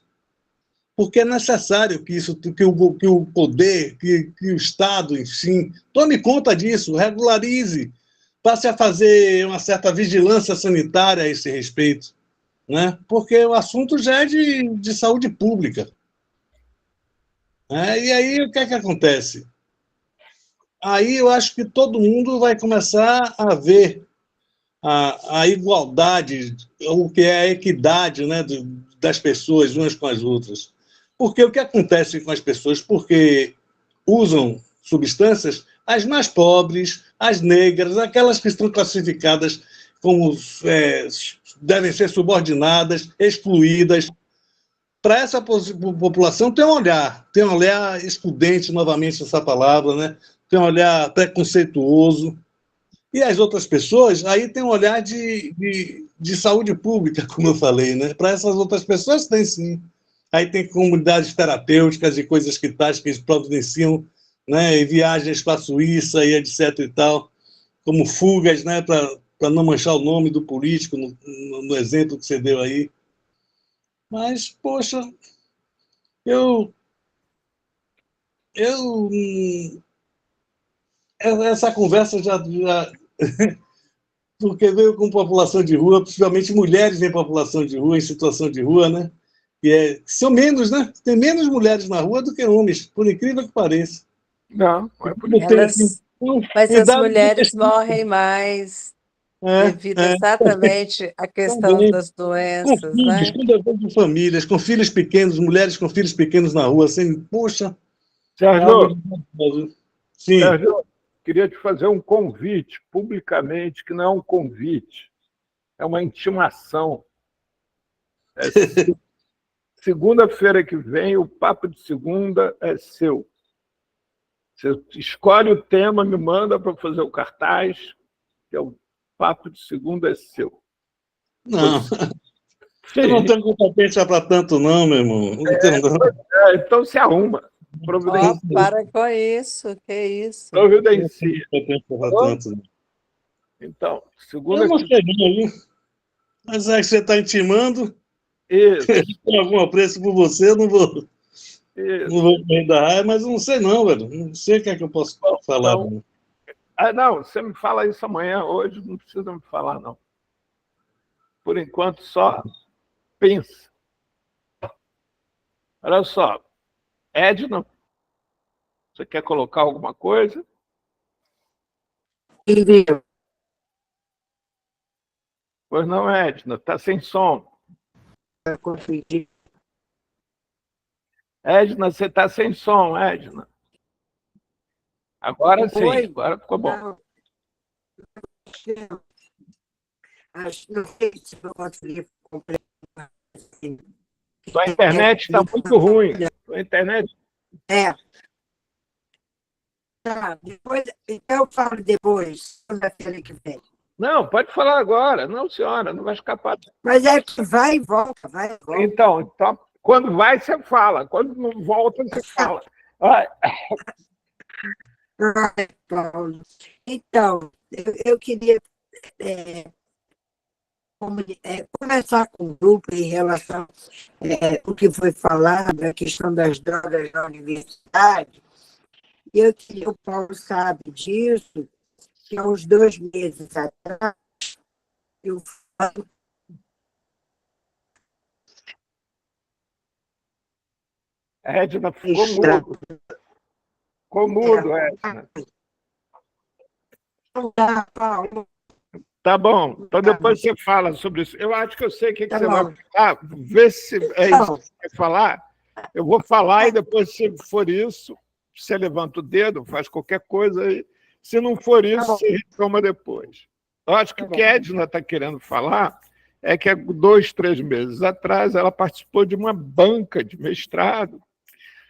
Porque é necessário que o poder, que o Estado, enfim, tome conta disso, regularize, passe a fazer uma certa vigilância sanitária a esse respeito, né? Porque o assunto já é de saúde pública. Né? E aí o que é que acontece? Aí eu acho que todo mundo vai começar a ver a igualdade, o que é a equidade, né, das pessoas umas com as outras. Porque o que acontece com as pessoas? Porque usam substâncias, as mais pobres, as negras, aquelas que estão classificadas como devem ser subordinadas, excluídas. Para essa população tem um olhar excludente, novamente essa palavra, né? Tem um olhar preconceituoso. E as outras pessoas, aí tem um olhar de saúde pública, como eu falei, né? Para essas outras pessoas tem sim. Aí tem comunidades terapêuticas e coisas que tais que eles providenciam, né? E viagens para a Suíça e etc e tal, como fugas, né? Para não manchar o nome do político, no exemplo que você deu aí. Mas, poxa, eu, eu essa conversa já porque veio com população de rua, principalmente mulheres em população de rua, em situação de rua, né? São menos, né? Tem menos mulheres na rua do que homens, por incrível que pareça. Não, não é por isso. Tem, assim, Mas em as dados mulheres morrem mais devido exatamente à questão também, das com doenças, filhos, né? com dever de famílias, com filhos pequenos, mulheres com filhos pequenos na rua, assim, poxa, é algo Sérgio, de... Sim. Sérgio, queria te fazer um convite publicamente, que não é um convite, é uma intimação. É segunda-feira que vem, o Papo de Segunda é seu. Você escolhe o tema, me manda para fazer o cartaz, que é o Papo de Segunda é seu. Não, eu não Sim. tenho competência para tanto, não, meu irmão. Não tenho, não. Então se arruma. Ó, Providencia. para com isso, que isso. Não tenho Providencia. competência para Falou? tanto. Então, Eu segunda não que cheguei ali, mas é que você está intimando, isso, tem algum apreço por você, eu não isso. vou me dar raiva, mas eu não sei não, velho. Não sei o que é que eu posso Bom, falar. então, não, você me fala isso amanhã, hoje não precisa me falar, não. Por enquanto, só pensa. Olha só, Edna, você quer colocar alguma coisa? Querido, Pois não, Edna, está sem som. eu confundi. Edna, você está sem som, Edna. Agora sim, Oi? agora ficou bom. Não, não sei se eu consegui completar. Sua internet está muito ruim. Sua internet. É, tá. Depois, então eu falo depois, segunda-feira que vem. Não, pode falar agora. Não, senhora, não vai escapar. Mas é que vai e volta, vai e volta. Então, quando vai, você fala. Quando não volta, você fala. Ai, Ai, Paulo. Então, eu queria conversar com o grupo em relação ao que foi falado, a questão das drogas na universidade. E eu queria, o Paulo sabe disso, que há uns 2 meses atrás, eu falo A Edna ficou Mestrado. mudo. Ficou mudo, Edna. Paulo. Tá bom. Então depois você fala sobre isso. Eu acho que eu sei o que Tá você bom. vai falar. Vê se é isso que você vai falar. Eu vou falar e depois, se for isso, você levanta o dedo, faz qualquer coisa aí. Se não for isso, bom. você retoma depois. Eu acho que Tá o que a Edna está querendo falar é que há 2, 3 meses atrás ela participou de uma banca de mestrado,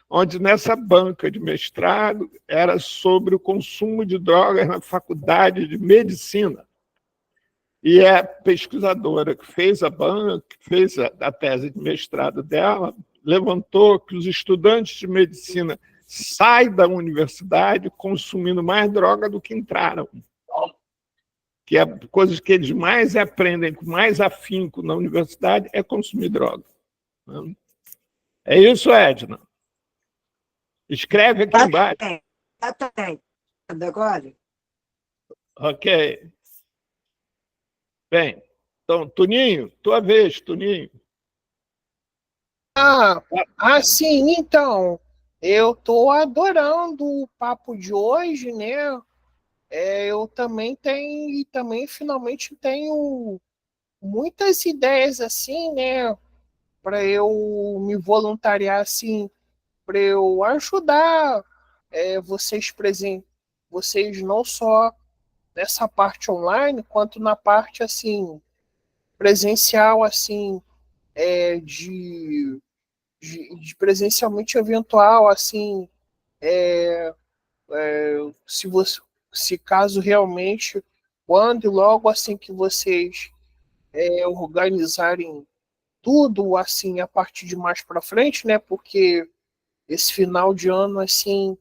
onde nessa banca de mestrado era sobre o consumo de drogas na faculdade de medicina. E é pesquisadora que fez a banca, que fez a tese de mestrado dela, levantou que os estudantes de medicina saem da universidade consumindo mais droga do que entraram. Que é coisas que eles mais aprendem com mais afinco na universidade é consumir droga. É isso, Edna. Escreve aqui embaixo. Tá bem. Agora? Ok. Bem, então, Toninho, tua vez, Toninho. Sim, então, eu tô adorando o papo de hoje, né? Eu também finalmente tenho muitas ideias assim, né? Para eu me voluntariar assim, para eu ajudar vocês não só nessa parte online, quanto na parte assim presencial, assim, de presencialmente eventual, assim, se você, se caso realmente, quando e logo assim que vocês organizarem tudo, assim, a partir de mais para frente, né? Porque esse final de ano, assim,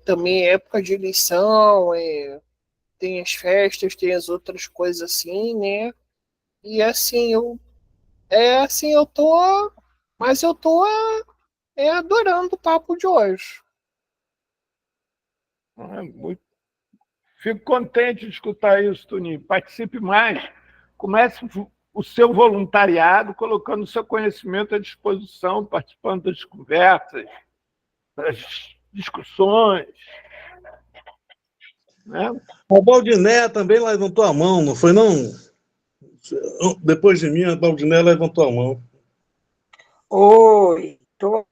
também é época de eleição, tem as festas, tem as outras coisas assim, né? E assim, eu tô, mas eu tô adorando o papo de hoje. Fico contente de escutar isso, Toninho. Participe mais. Comece o seu voluntariado colocando o seu conhecimento à disposição, participando das conversas, das discussões. Né? O Baldiné também levantou a mão, não foi não? Depois de mim, a Baldiné levantou a mão. Oi, tô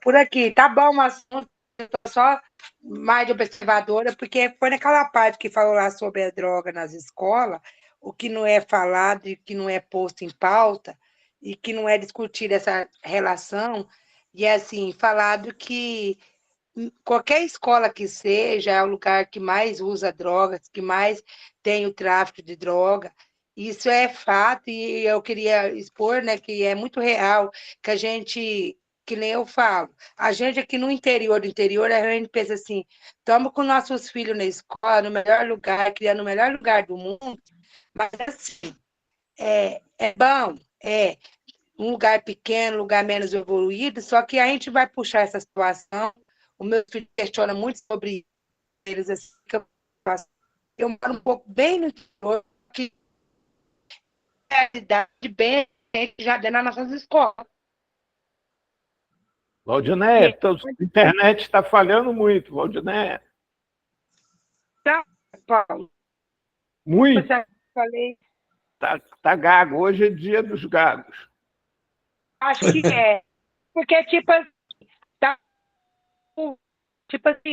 por aqui. Tá bom o assunto, eu tô só mais de observadora, porque foi naquela parte que falou lá sobre a droga nas escolas, o que não é falado e que não é posto em pauta, e que não é discutida essa relação, e é assim, falado que qualquer escola que seja, é o lugar que mais usa drogas, que mais tem o tráfico de droga. Isso é fato, e eu queria expor, né, que é muito real, que a gente, que nem eu falo, a gente aqui no interior, a gente pensa assim, estamos com nossos filhos na escola, no melhor lugar, criando o melhor lugar do mundo, mas assim, é bom, um lugar pequeno, um lugar menos evoluído, só que a gente vai puxar essa situação. O meu filho questiona muito sobre eles, assim, que eu moro um pouco bem no interior, que é a cidade bem já dentro das nossas escolas. Valdiné, a internet está falhando muito, Valdiné. Tá, Paulo? Muito. Falei. Tá gago. Hoje é dia dos gagos. Acho que é. Porque, tipo assim.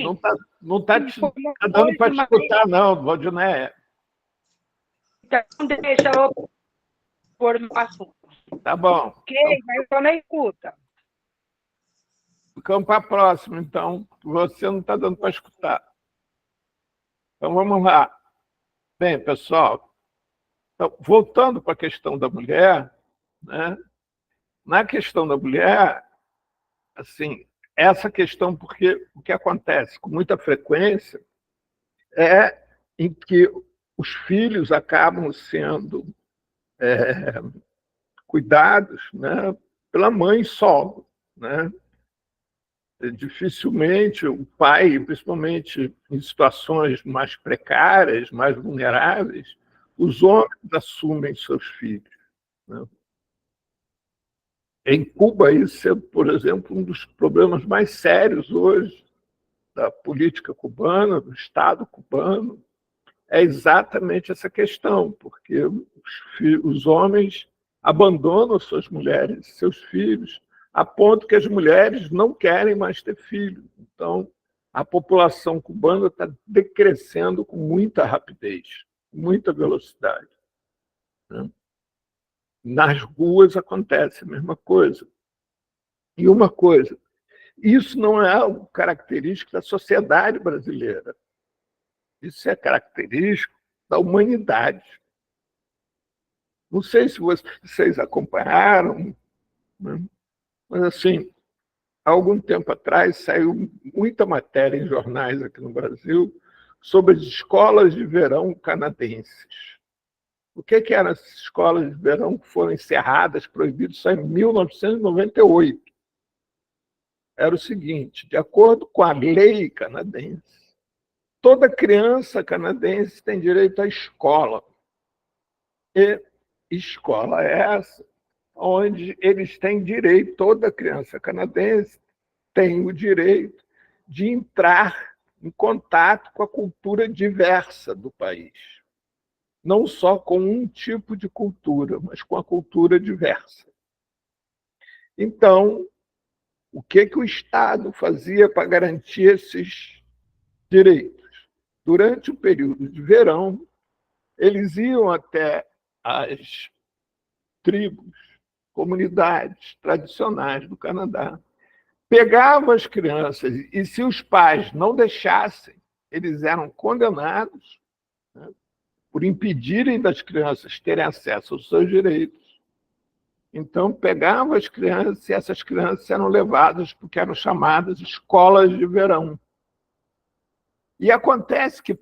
Não tá dando para te escutar, não, Valdiné. Então, deixa eu pôr no assunto. Tá bom. Ok, mas eu tô na escuta. Ficamos para a próxima, então. Você não está dando para escutar. Então, vamos lá. Bem, pessoal, então, voltando para a questão da mulher, né? Na questão da mulher, assim, essa questão, porque o que acontece com muita frequência é em que os filhos acabam sendo cuidados, né, pela mãe solo, né? Dificilmente o pai, principalmente em situações mais precárias, mais vulneráveis, os homens assumem seus filhos. Né? em Cuba, isso é, por exemplo, um dos problemas mais sérios hoje da política cubana, do Estado cubano, é exatamente essa questão, porque os homens abandonam suas mulheres, seus filhos, a ponto que as mulheres não querem mais ter filhos. Então, a população cubana está decrescendo com muita rapidez, muita velocidade, né? Nas ruas acontece a mesma coisa. E uma coisa, isso não é algo característico da sociedade brasileira. Isso é característico da humanidade. Não sei se vocês acompanharam, né? Mas, assim, há algum tempo atrás saiu muita matéria em jornais aqui no Brasil sobre as escolas de verão canadenses. O que eram as escolas de verão que foram encerradas, proibidas só em 1998? Era o seguinte: de acordo com a lei canadense, toda criança canadense tem direito à escola. E escola é essa onde eles têm direito, toda criança canadense tem o direito de entrar em contato com a cultura diversa do país. Não só com um tipo de cultura, mas com a cultura diversa. Então, o que o Estado fazia para garantir esses direitos? Durante o período de verão, eles iam até as tribos, comunidades tradicionais do Canadá, pegavam as crianças e, se os pais não deixassem, eles eram condenados, né, por impedirem das crianças terem acesso aos seus direitos. Então, pegavam as crianças e essas crianças eram levadas porque eram chamadas escolas de verão. E acontece que,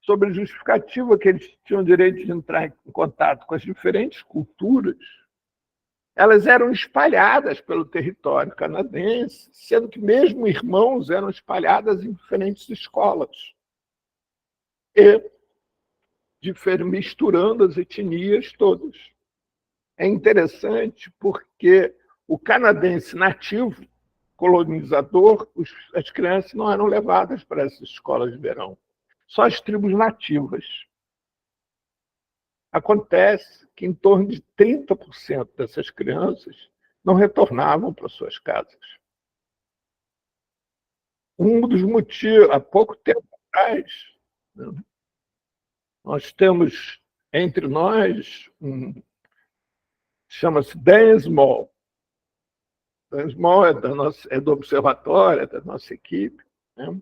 sob a justificativa que eles tinham direito de entrar em contato com as diferentes culturas, elas eram espalhadas pelo território canadense, sendo que mesmo irmãos eram espalhadas em diferentes escolas. E misturando as etnias todas. É interessante porque o canadense nativo, colonizador, as crianças não eram levadas para essas escolas de verão. Só as tribos nativas. Acontece que em torno de 30% dessas crianças não retornavam para suas casas. Um dos motivos, há pouco tempo atrás, né, nós temos entre nós chama-se Dan Small. Dan Small é do observatório, é da nossa equipe, né?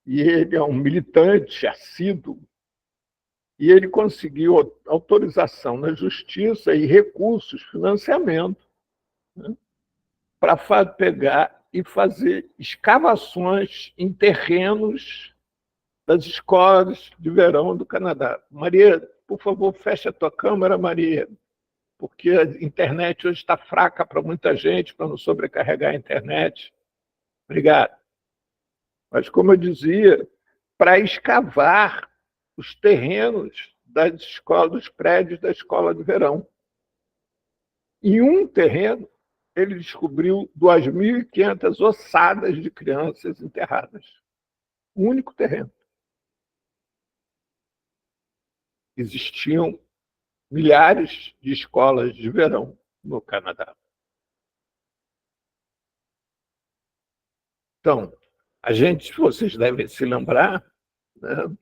E ele é um militante assíduo, e ele conseguiu autorização na justiça e recursos, financiamento, né, para pegar e fazer escavações em terrenos das escolas de verão do Canadá. Maria, por favor, feche a tua câmera, Maria, porque a internet hoje está fraca para muita gente, para não sobrecarregar a internet. Obrigado. Mas, como eu dizia, para escavar os terrenos das escolas, dos prédios da escola de verão. Em um terreno, ele descobriu 2.500 ossadas de crianças enterradas. Um único terreno. Existiam milhares de escolas de verão no Canadá. Então, vocês devem se lembrar, né,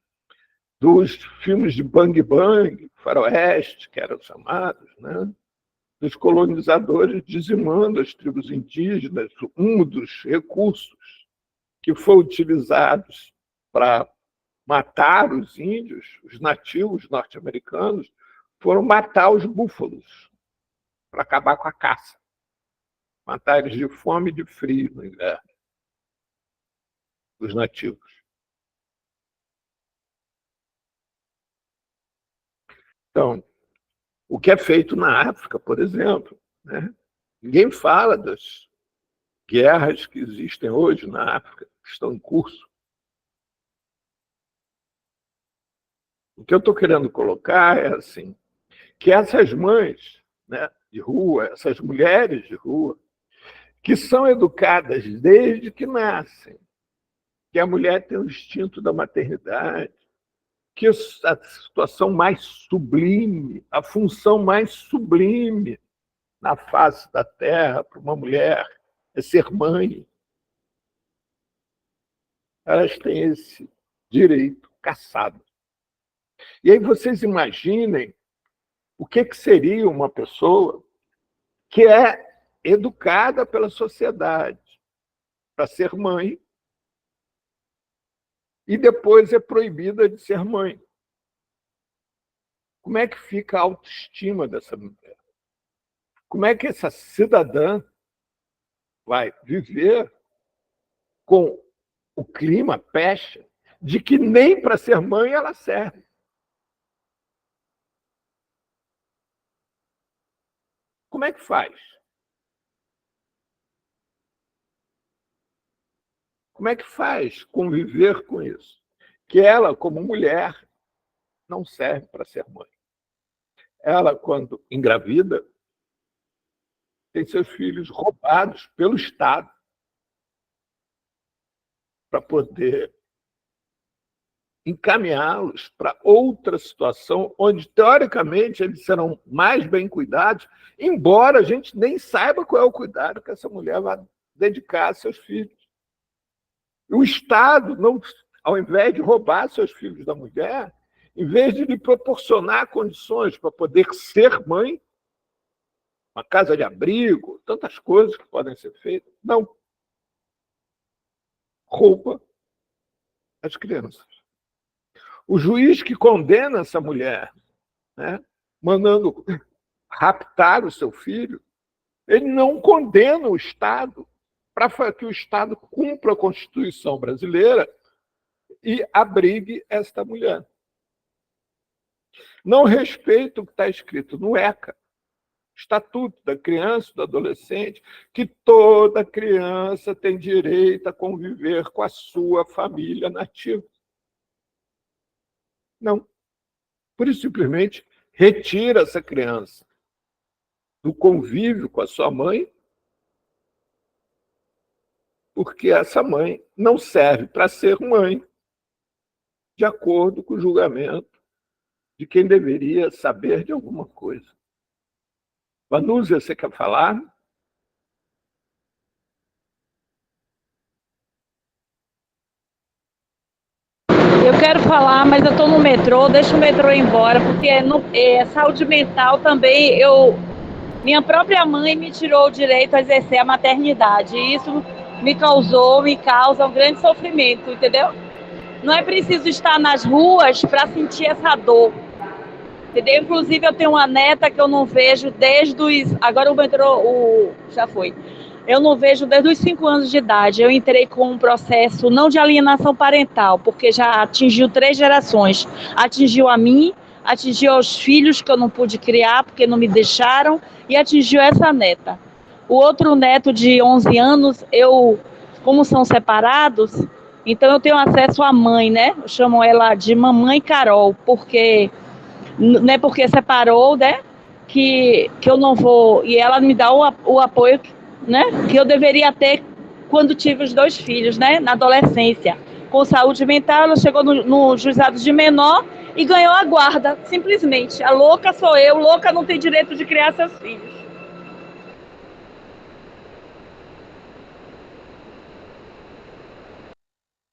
dos filmes de Bang Bang, Faroeste, que eram chamados, né, dos colonizadores dizimando as tribos indígenas. Um dos recursos que foi utilizado para matar os índios, os nativos norte-americanos, foram matar os búfalos, para acabar com a caça. Matar eles de fome e de frio no inverno, os nativos. Então, o que é feito na África, por exemplo, né? Ninguém fala das guerras que existem hoje na África, que estão em curso. O que eu estou querendo colocar é assim, que essas mães, né, de rua, essas mulheres de rua, que são educadas desde que nascem, que a mulher tem o instinto da maternidade, que a situação mais sublime, a função mais sublime na face da terra para uma mulher é ser mãe. Elas têm esse direito cassado. E aí vocês imaginem o que seria uma pessoa que é educada pela sociedade para ser mãe e depois é proibida de ser mãe. Como é que fica a autoestima dessa mulher? Como é que essa cidadã vai viver com o clima, a pecha, de que nem para ser mãe ela serve? Como é que faz? Como é que faz conviver com isso? Que ela, como mulher, não serve para ser mãe. Ela, quando engravida, tem seus filhos roubados pelo Estado para poder encaminhá-los para outra situação onde, teoricamente, eles serão mais bem cuidados, embora a gente nem saiba qual é o cuidado que essa mulher vai dedicar a seus filhos. O Estado, não, ao invés de roubar seus filhos da mulher, em vez de lhe proporcionar condições para poder ser mãe, uma casa de abrigo, tantas coisas que podem ser feitas, não. Rouba as crianças. O juiz que condena essa mulher, né, mandando raptar o seu filho, ele não condena o Estado para que o Estado cumpra a Constituição brasileira e abrigue esta mulher. Não respeita o que está escrito no ECA, Estatuto da Criança e do Adolescente, que toda criança tem direito a conviver com a sua família nativa. Não. Por isso, simplesmente, retira essa criança do convívio com a sua mãe, porque essa mãe não serve para ser mãe, de acordo com o julgamento de quem deveria saber de alguma coisa. Vanúzia, você quer falar? Eu quero falar, mas eu estou no metrô, deixa o metrô ir embora, porque saúde mental também, minha própria mãe me tirou o direito a exercer a maternidade, e isso me causa um grande sofrimento, entendeu? Não é preciso estar nas ruas para sentir essa dor, entendeu? Inclusive, eu tenho uma neta que eu não vejo desde os... Agora o metrô já foi. Eu não vejo desde os 5 anos de idade. Eu entrei com um processo não de alienação parental, porque já atingiu 3 gerações. Atingiu a mim, atingiu aos filhos que eu não pude criar, porque não me deixaram, e atingiu essa neta. O outro neto de 11 anos, como são separados, então eu tenho acesso à mãe, né? Eu chamo ela de Mamãe Carol, porque não é porque separou, né? Que eu não vou... E ela me dá o apoio, né, que eu deveria ter quando tive os 2 filhos, né, na adolescência. Com saúde mental, ela chegou no juizado de menor e ganhou a guarda, simplesmente. A louca sou eu, louca não tem direito de criar seus filhos.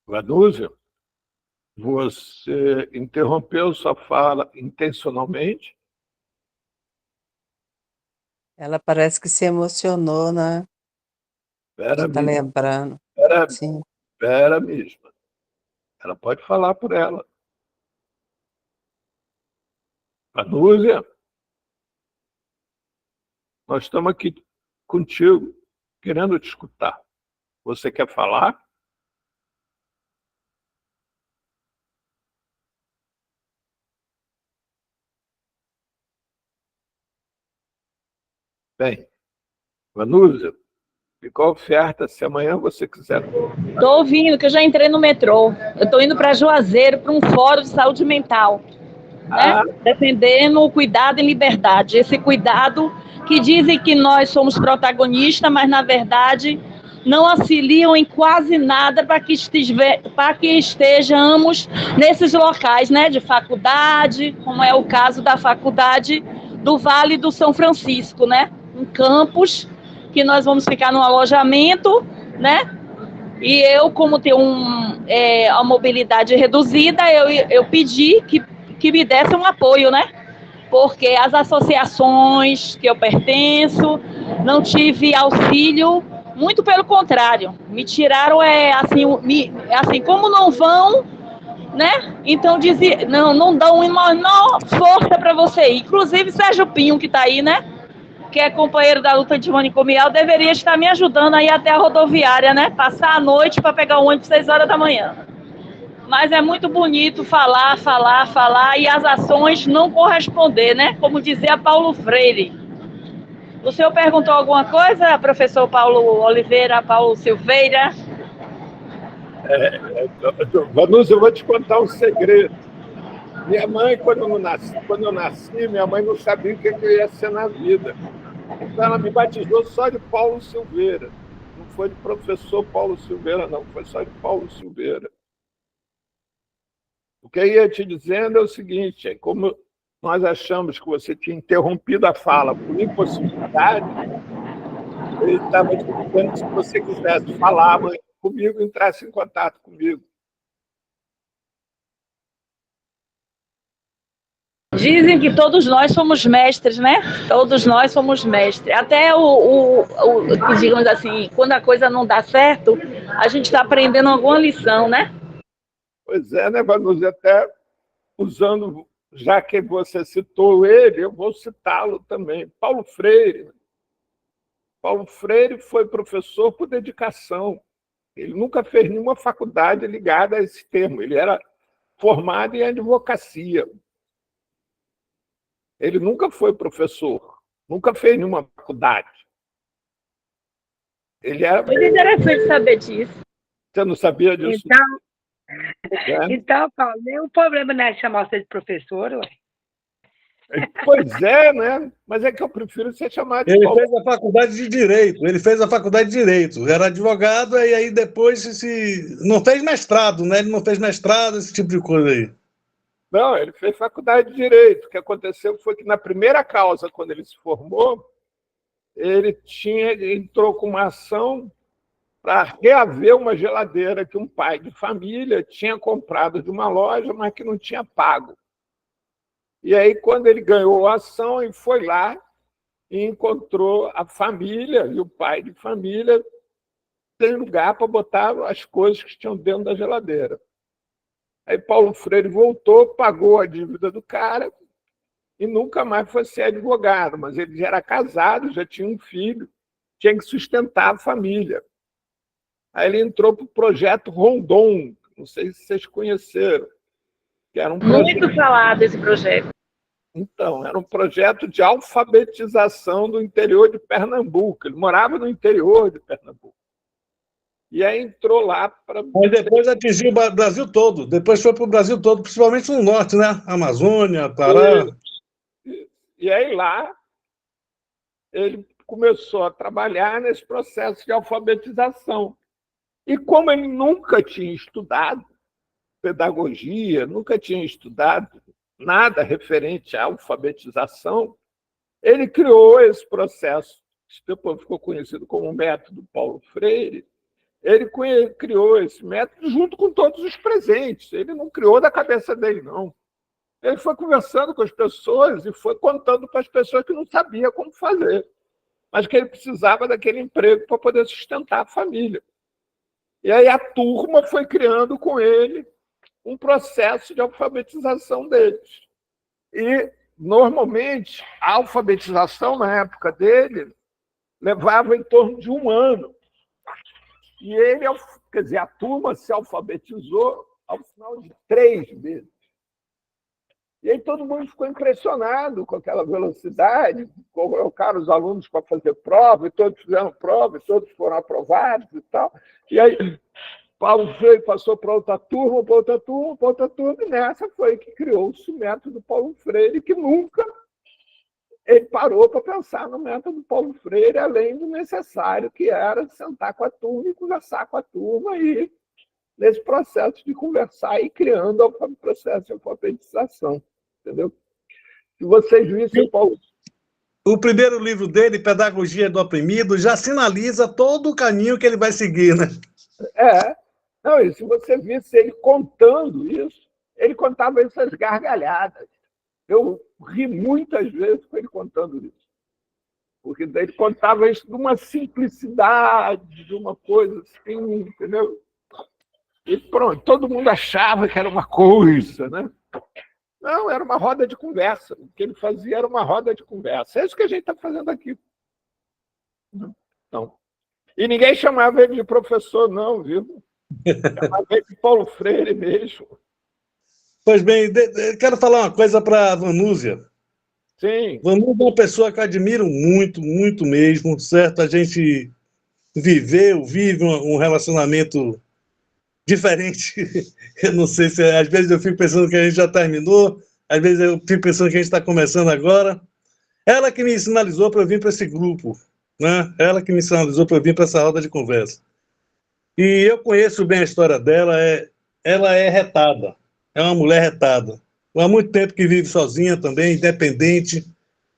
Vanúzia, você interrompeu sua fala intencionalmente? Ela parece que se emocionou, né? Espera Está mesmo. lembrando. Sim. Espera mesmo. Ela pode falar por ela. Vanúzia, nós estamos aqui contigo, querendo te escutar. Você quer falar? Bem, Vanúzia, ficou a oferta se amanhã você quiser. Estou ouvindo, que eu já entrei no metrô. Eu estou indo para Juazeiro, para um fórum de saúde mental, né? Defendendo o cuidado em liberdade. Esse cuidado que dizem que nós somos protagonistas, mas, na verdade, não auxiliam em quase nada para que estejamos nesses locais, né, de faculdade, como é o caso da faculdade do Vale do São Francisco, né, um campus que nós vamos ficar no alojamento, né, e eu, como tenho a mobilidade reduzida, eu pedi que me desse um apoio, né, porque as associações que eu pertenço, não tive auxílio, muito pelo contrário, me tiraram, assim, como não vão, né? Então não dão uma força para você ir. Inclusive, Sérgio Pinho, que está aí, né? Que é companheiro da luta antimanicomial, deveria estar me ajudando a ir até a rodoviária, né? Passar a noite para pegar o ônibus 6 horas da manhã. Mas é muito bonito falar, e as ações não corresponder, né? Como dizia Paulo Freire. O senhor perguntou alguma coisa, professor Paulo Oliveira, Paulo Silveira? Vanusa, eu vou te contar um segredo. Minha mãe, quando eu nasci, minha mãe não sabia o que eu ia ser na vida. Então, ela me batizou só de Paulo Silveira. Não foi de professor Paulo Silveira, não. Foi só de Paulo Silveira. O que eu ia te dizendo é o seguinte, como nós achamos que você tinha interrompido a fala por impossibilidade, ele estava te dizendo que se você quisesse falar comigo, entrasse em contato comigo. Dizem que todos nós somos mestres, né? Todos nós somos mestres. Até digamos assim, quando a coisa não dá certo, a gente está aprendendo alguma lição, né? Pois é, né, Vanusa? Até usando, já que você citou ele, eu vou citá-lo também. Paulo Freire. Paulo Freire foi professor por dedicação. Ele nunca fez nenhuma faculdade ligada a esse termo. Ele era formado em advocacia. Ele nunca foi professor, nunca fez nenhuma faculdade. Ele era... Muito interessante saber disso. Você não sabia disso? Então, Paulo, nenhum problema não é chamar você de professor, ué. Pois é, né? Mas é que eu prefiro ser chamado de Paulo. Ele fez a faculdade de Direito. Era advogado e aí depois não fez mestrado, né? Ele não fez mestrado, esse tipo de coisa aí. Não, ele fez faculdade de Direito. O que aconteceu foi que na primeira causa, quando ele se formou, ele entrou com uma ação para reaver uma geladeira que um pai de família tinha comprado de uma loja, mas que não tinha pago. E aí, quando ele ganhou a ação, ele foi lá e encontrou a família e o pai de família sem lugar para botar as coisas que tinham dentro da geladeira. Aí Paulo Freire voltou, pagou a dívida do cara e nunca mais foi ser advogado, mas ele já era casado, já tinha um filho, tinha que sustentar a família. Aí ele entrou para o projeto Rondon, não sei se vocês conheceram. Que era muito falado esse projeto. Então, era um projeto de alfabetização do interior de Pernambuco. Ele morava no interior de Pernambuco. E aí entrou lá para... Mas depois atingiu o Brasil todo. Depois foi para o Brasil todo, principalmente no norte, né? Amazônia, Pará. E aí lá ele começou a trabalhar nesse processo de alfabetização. E como ele nunca tinha estudado pedagogia, nunca tinha estudado nada referente à alfabetização, ele criou esse processo, que depois ficou conhecido como método Paulo Freire. Ele criou esse método junto com todos os presentes. Ele não criou da cabeça dele, não. Ele foi conversando com as pessoas e foi contando para as pessoas que não sabiam como fazer, mas que ele precisava daquele emprego para poder sustentar a família. E aí a turma foi criando com ele um processo de alfabetização deles. E, normalmente, a alfabetização, na época dele, levava em torno de 1 ano. E ele, quer dizer, a turma se alfabetizou ao final de 3 meses. E aí todo mundo ficou impressionado com aquela velocidade, colocaram os alunos para fazer prova, e todos fizeram prova, e todos foram aprovados e tal. E aí Paulo Freire passou para outra turma, e nessa foi que criou-se o método Paulo Freire, que nunca ele parou para pensar no método Paulo Freire, além do necessário, que era sentar com a turma e conversar com a turma, e nesse processo de conversar e criando o processo de alfabetização. Entendeu? Se vocês vissem Paulo. O primeiro livro dele, Pedagogia do Oprimido, já sinaliza todo o caminho que ele vai seguir, né? Não, e se você visse ele contando isso, ele contava essas gargalhadas. Eu ri muitas vezes com ele contando isso. Porque daí ele contava isso de uma simplicidade, de uma coisa assim, entendeu? E pronto, todo mundo achava que era uma coisa, né? Não, era uma roda de conversa. O que ele fazia era uma roda de conversa. É isso que a gente está fazendo aqui. Não. E ninguém chamava ele de professor, não, viu? Chamava ele de Paulo Freire mesmo. Pois bem, quero falar uma coisa para a Vanúzia. Sim. Vanúzia é uma pessoa que eu admiro muito, muito mesmo, certo? A gente vive um relacionamento diferente. Eu não sei se... Às vezes eu fico pensando que a gente já terminou, às vezes eu fico pensando que a gente está começando agora. Ela que me sinalizou para eu vir para esse grupo, né? Ela que me sinalizou para eu vir para essa roda de conversa. E eu conheço bem a história dela, ela é retada, é uma mulher retada. Há muito tempo que vive sozinha também, independente,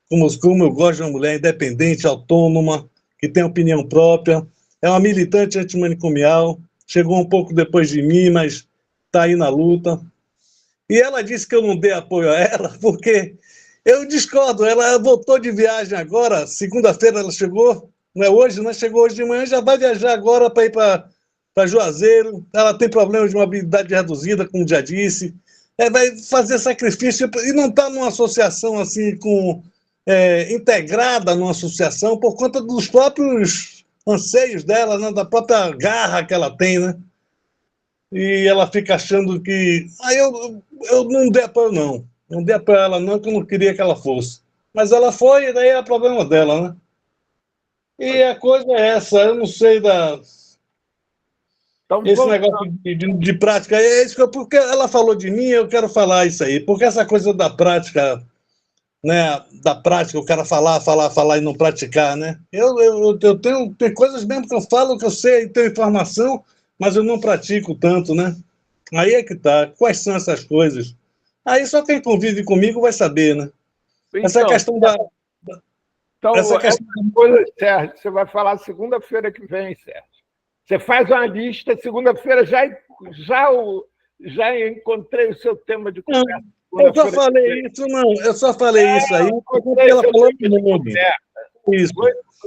como eu gosto de uma mulher independente, autônoma, que tem opinião própria. É uma militante antimanicomial, chegou um pouco depois de mim, mas está aí na luta. E ela disse que eu não dei apoio a ela, porque eu discordo. Ela voltou de viagem agora, segunda-feira ela chegou, não é hoje, né? Chegou hoje de manhã, já vai viajar agora para ir para Juazeiro. Ela tem problemas de mobilidade reduzida, como já disse. Vai fazer sacrifício e não está numa associação assim integrada numa associação por conta dos próprios anseios dela, né? Da própria garra que ela tem, né? E ela fica achando que eu não dei apoio, não. Não dei apoio a ela, não, que eu não queria que ela fosse. Mas ela foi, e daí é problema dela, né? E a coisa é essa, eu não sei Então, esse negócio de prática, é isso porque ela falou de mim, eu quero falar isso aí, porque essa coisa da prática, né, da prática, o cara falar e não praticar, né? Eu tenho coisas mesmo que eu falo, que eu sei, tenho informação, mas eu não pratico tanto, né? Aí é que tá. Quais são essas coisas? Aí só quem convive comigo vai saber, né? Então, essa questão da... Então, essa coisa, Sérgio, você vai falar segunda-feira que vem, Sérgio. Você faz uma lista, segunda-feira já encontrei o seu tema de conversa. Eu só falei isso, não. Eu só falei isso aí, porque ela falou de nome. Isso.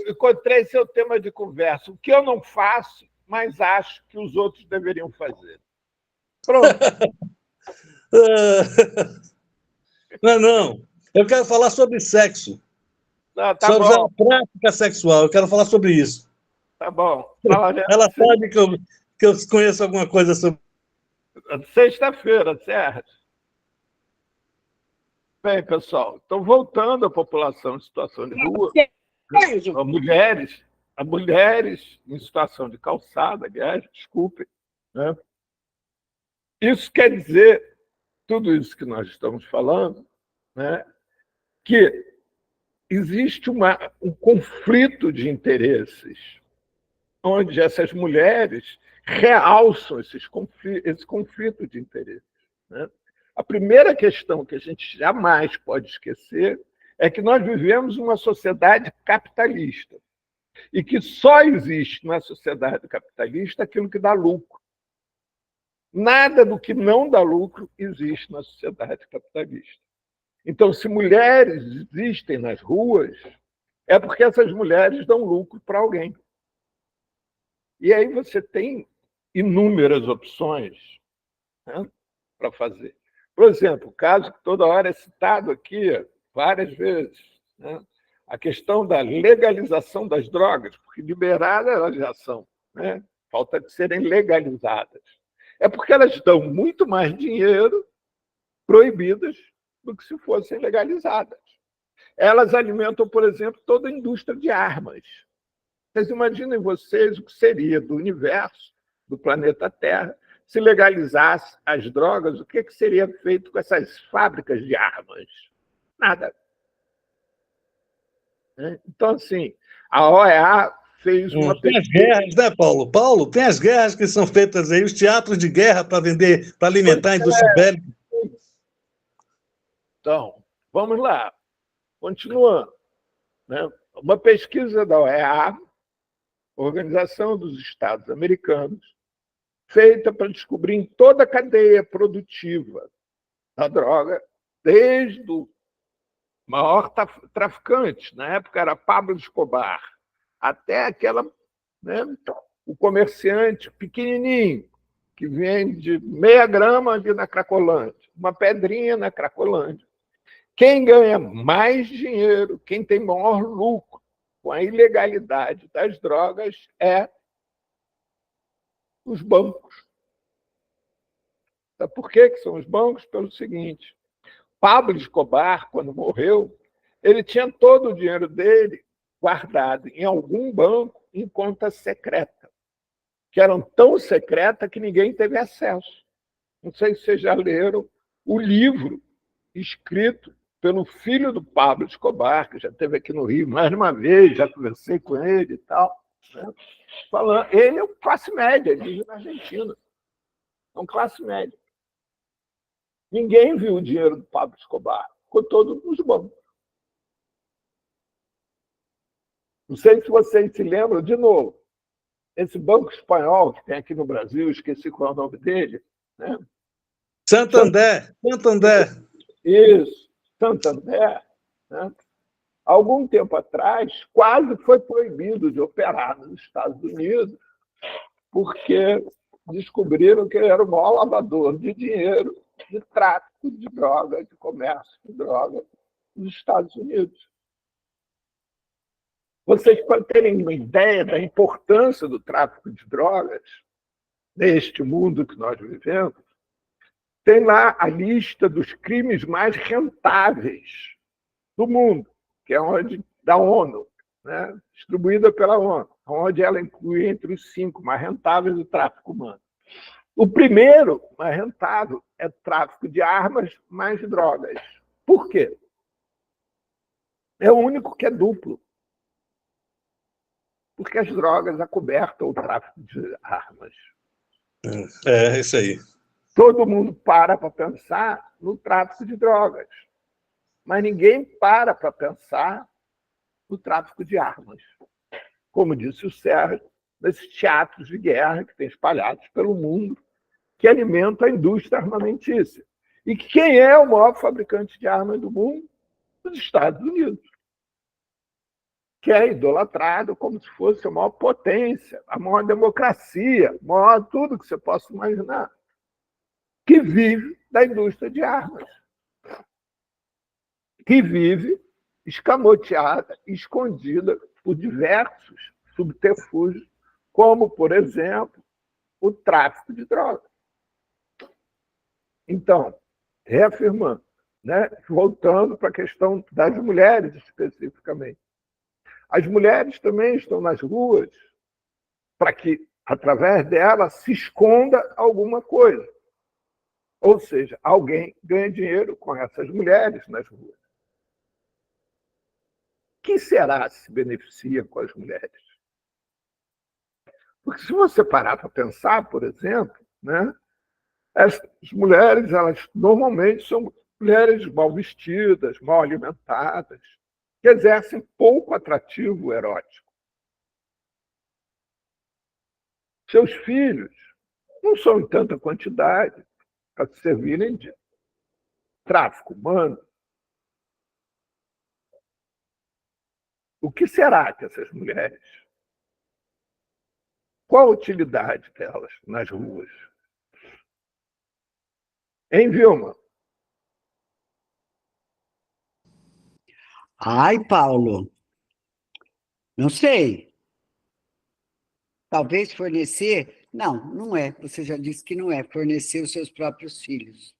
Encontrei seu tema de conversa. O que eu não faço, mas acho que os outros deveriam fazer. Pronto. Não. Eu quero falar sobre sexo. Não, tá sobre bom. a prática sexual. Eu quero falar sobre isso. Tá bom. Fala, ela sabe que eu conheço alguma coisa sobre... Sexta-feira, Sérgio. Bem, pessoal, então voltando à população em situação de rua, a mulheres em situação de calçada, aliás, desculpem, né? Isso quer dizer, tudo isso que nós estamos falando, né, que existe um conflito de interesses, onde essas mulheres realçam esse conflito de interesses, né? A primeira questão que a gente jamais pode esquecer é que nós vivemos uma sociedade capitalista e que só existe na sociedade capitalista aquilo que dá lucro. Nada do que não dá lucro existe na sociedade capitalista. Então, se mulheres existem nas ruas, é porque essas mulheres dão lucro para alguém. E aí você tem inúmeras opções, né, para fazer. Por exemplo, o caso que toda hora é citado aqui, várias vezes, né, a questão da legalização das drogas, porque liberadas elas já são, né, falta de serem legalizadas. É porque elas dão muito mais dinheiro proibidas do que se fossem legalizadas. Elas alimentam, por exemplo, toda a indústria de armas. Vocês imaginem vocês o que seria do universo, do planeta Terra, se legalizasse as drogas, o que seria feito com essas fábricas de armas? Nada. né? Então, assim, a OEA fez uma Tem as guerras, né, Paulo? Paulo, tem as guerras que são feitas aí, os teatros de guerra para vender, para alimentar a indústria bélica. Então, vamos lá. Continuando, né? Uma pesquisa da OEA, Organização dos Estados Americanos, feita para descobrir em toda a cadeia produtiva da droga, desde o maior traficante, na época era Pablo Escobar, até aquela, né, o comerciante pequenininho, que vende meia grama ali na Cracolândia, uma pedrinha na Cracolândia. Quem ganha mais dinheiro, quem tem maior lucro com a ilegalidade das drogas é os bancos. Sabe por que são os bancos? Pelo seguinte, Pablo Escobar, quando morreu, ele tinha todo o dinheiro dele guardado em algum banco em conta secreta, que eram tão secreta que ninguém teve acesso. Não sei se vocês já leram o livro escrito pelo filho do Pablo Escobar, que já esteve aqui no Rio mais de uma vez, já conversei com ele e tal, né? Falando, ele é classe média, ele vive na Argentina. É um classe média. Ninguém viu o dinheiro do Pablo Escobar, ficou todo nos bancos. Não sei se vocês se lembram, de novo, esse banco espanhol que tem aqui no Brasil, esqueci qual é o nome dele, né? Santander. Isso, Santander, né? Algum tempo atrás, quase foi proibido de operar nos Estados Unidos, porque descobriram que ele era o maior lavador de dinheiro, de tráfico de droga, de comércio de droga nos Estados Unidos. Vocês podem terem uma ideia da importância do tráfico de drogas neste mundo que nós vivemos. Tem lá a lista dos crimes mais rentáveis do mundo, que é da ONU, né? Distribuída pela ONU, onde ela inclui entre os 5 mais rentáveis o tráfico humano. O primeiro mais rentável é o tráfico de armas mais drogas. Por quê? É o único que é duplo. Porque as drogas acobertam o tráfico de armas. É isso aí. Todo mundo para pensar no tráfico de drogas, mas ninguém para pensar no tráfico de armas. Como disse o Sérgio, nesses teatros de guerra que tem espalhados pelo mundo, que alimentam a indústria armamentícia. E quem é o maior fabricante de armas do mundo? Os Estados Unidos, que é idolatrado como se fosse a maior potência, a maior democracia, a maior tudo que você possa imaginar, que vive da indústria de armas, que vive escamoteada, escondida por diversos subterfúgios, como, por exemplo, o tráfico de drogas. Então, reafirmando, né? Voltando para a questão das mulheres especificamente. As mulheres também estão nas ruas para que, através dela, se esconda alguma coisa. Ou seja, alguém ganha dinheiro com essas mulheres nas ruas. Quem será que se beneficia com as mulheres? Porque se você parar para pensar, por exemplo, né, as mulheres, elas normalmente são mulheres mal vestidas, mal alimentadas, que exercem pouco atrativo erótico. Seus filhos não são em tanta quantidade para servirem de tráfico humano. O que será que essas mulheres? Qual a utilidade delas nas ruas? Hein, Vilma? Ai, Paulo, não sei. Talvez fornecer. Não, não é. Você já disse que não é. Fornecer os seus próprios filhos.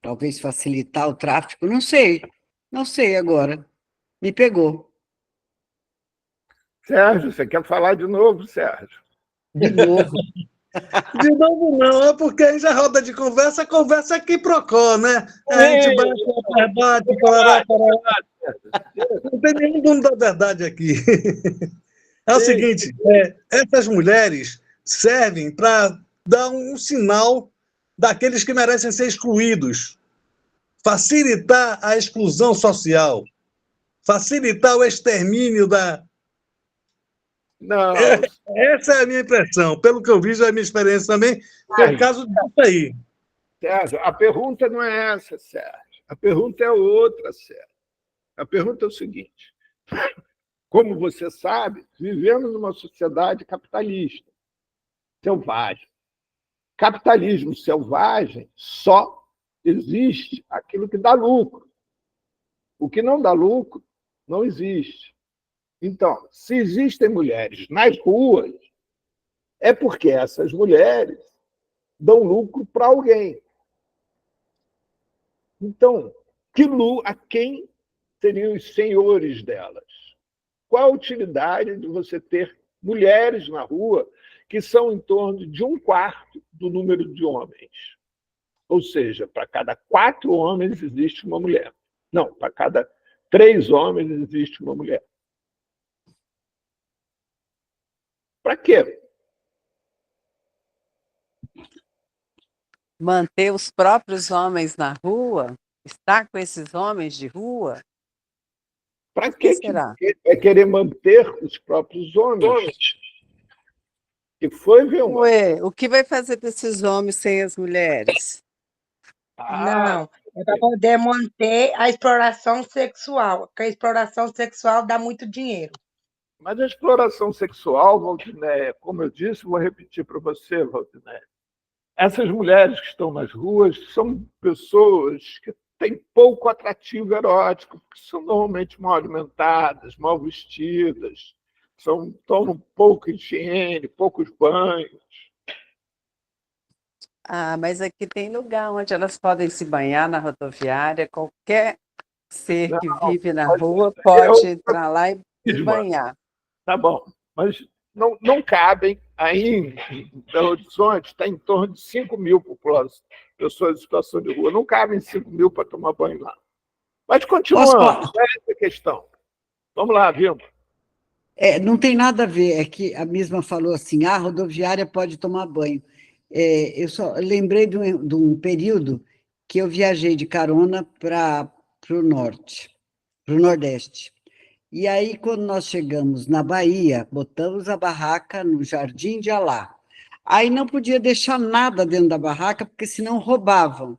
Talvez facilitar o tráfico. Não sei. Não sei agora. Me pegou. Sérgio, você quer falar de novo, Sérgio? De novo. De novo não, é porque a gente roda de conversa aqui procó, né? A gente bate, parará. Não tem nenhum dono da verdade aqui. É o seguinte, essas mulheres servem para dar um sinal daqueles que merecem ser excluídos, facilitar a exclusão social, facilitar o extermínio da... Não, Essa é a minha impressão. Pelo que eu vi, já é a minha experiência também, foi o caso disso aí. Sérgio, a pergunta não é essa, Sérgio. A pergunta é outra, Sérgio. A pergunta é o seguinte: como você sabe, vivemos numa sociedade capitalista, selvagem. Capitalismo selvagem só existe aquilo que dá lucro. O que não dá lucro não existe. Então, se existem mulheres nas ruas, é porque essas mulheres dão lucro para alguém. Então, a quem seriam os senhores delas? Qual a utilidade de você ter mulheres na rua que são em torno de 1/4 do número de homens? Ou seja, para cada 4 homens existe uma mulher. Não, para cada 3 homens existe uma mulher. Para quê? Manter os próprios homens na rua? Estar com esses homens de rua? Para O que que será? é querer manter os próprios homens? Que foi, Vilma? Ué, o que vai fazer desses homens sem as mulheres? Não, é para poder manter a exploração sexual, porque a exploração sexual dá muito dinheiro. Mas a exploração sexual, Valdinéia, como eu disse, vou repetir para você, Valdinéia, essas mulheres que estão nas ruas são pessoas que têm pouco atrativo erótico, porque são normalmente mal alimentadas, mal vestidas, tomam pouca higiene, poucos banhos. Ah, mas aqui tem lugar onde elas podem se banhar na rodoviária. Qualquer ser que vive na rua pode entrar lá e banhar. Tá bom, mas não cabem aí em Belo Horizonte, está em torno de 5 mil pessoas em situação de rua. Não cabem 5 mil para tomar banho lá. Mas continuando, essa é a questão. Vamos lá, Vilma. Não tem nada a ver, é que a mesma falou assim, a rodoviária pode tomar banho. Eu só lembrei de um período que eu viajei de carona para o norte, para o nordeste. E aí, quando nós chegamos na Bahia, botamos a barraca no Jardim de Alá. Aí não podia deixar nada dentro da barraca, porque senão roubavam.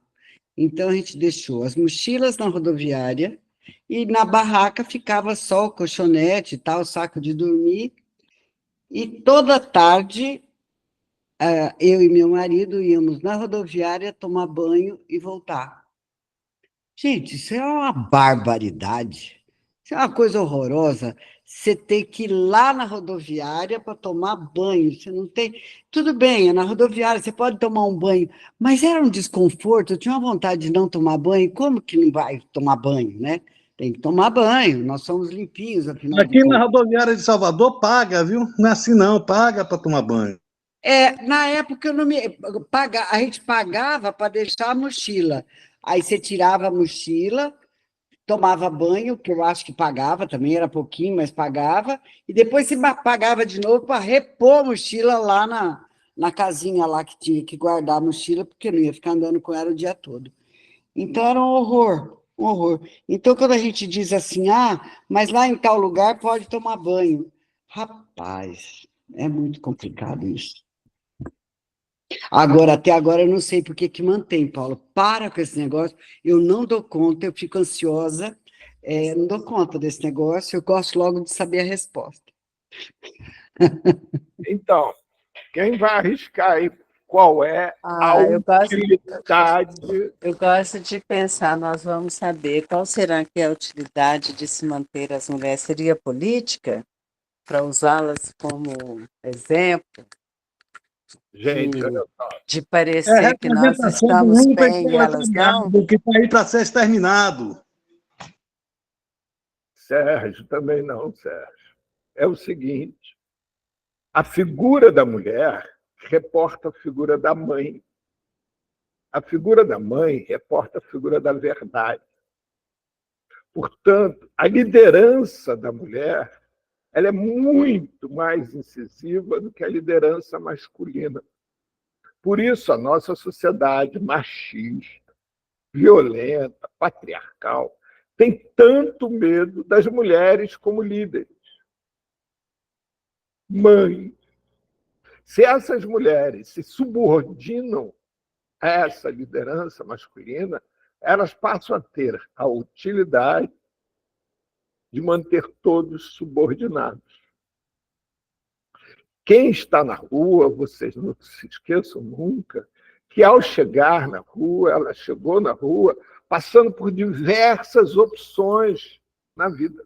Então, a gente deixou as mochilas na rodoviária e na barraca ficava só o colchonete e tal, o saco de dormir. E toda tarde, eu e meu marido íamos na rodoviária tomar banho e voltar. Gente, isso é uma barbaridade. Isso é uma coisa horrorosa. Você tem que ir lá na rodoviária para tomar banho. Você não tem. Tudo bem, é na rodoviária, você pode tomar um banho, mas era um desconforto. Eu tinha uma vontade de não tomar banho. Como que não vai tomar banho, né? Tem que tomar banho. Nós somos limpinhos, afinal de Aqui na contas. rodoviária de Salvador paga, viu? Não é assim não, paga para tomar banho. Na época, eu não me, a gente pagava para deixar a mochila. Aí você tirava a mochila, tomava banho, que eu acho que pagava também, era pouquinho, mas pagava, e depois você pagava de novo para repor a mochila lá na casinha lá que tinha que guardar a mochila, porque não ia ficar andando com ela o dia todo. Então era um horror, um horror. Então, quando a gente diz assim, mas lá em tal lugar pode tomar banho. Rapaz, é muito complicado isso. Agora, até agora, eu não sei por que mantém, Paulo. Para com esse negócio. Eu não dou conta, eu fico ansiosa, não dou conta desse negócio, eu gosto logo de saber a resposta. Então, quem vai arriscar aí qual é a utilidade? Eu gosto de pensar, nós vamos saber qual será que é a utilidade de se manter as mulheres. Seria política? Para usá-las como exemplo? Gente, olha só. De parecer que nós estamos bem e elas não? Que está aí para ser exterminado. Sérgio, também não, Sérgio. É o seguinte: a figura da mulher reporta a figura da mãe. A figura da mãe reporta a figura da verdade. Portanto, a liderança da mulher ela é muito mais incisiva do que a liderança masculina. Por isso, a nossa sociedade machista, violenta, patriarcal, tem tanto medo das mulheres como líderes. Mães. Se essas mulheres se subordinam a essa liderança masculina, elas passam a ter a utilidade de manter todos subordinados. Quem está na rua, vocês não se esqueçam nunca, que ao chegar na rua, ela chegou na rua passando por diversas opções na vida.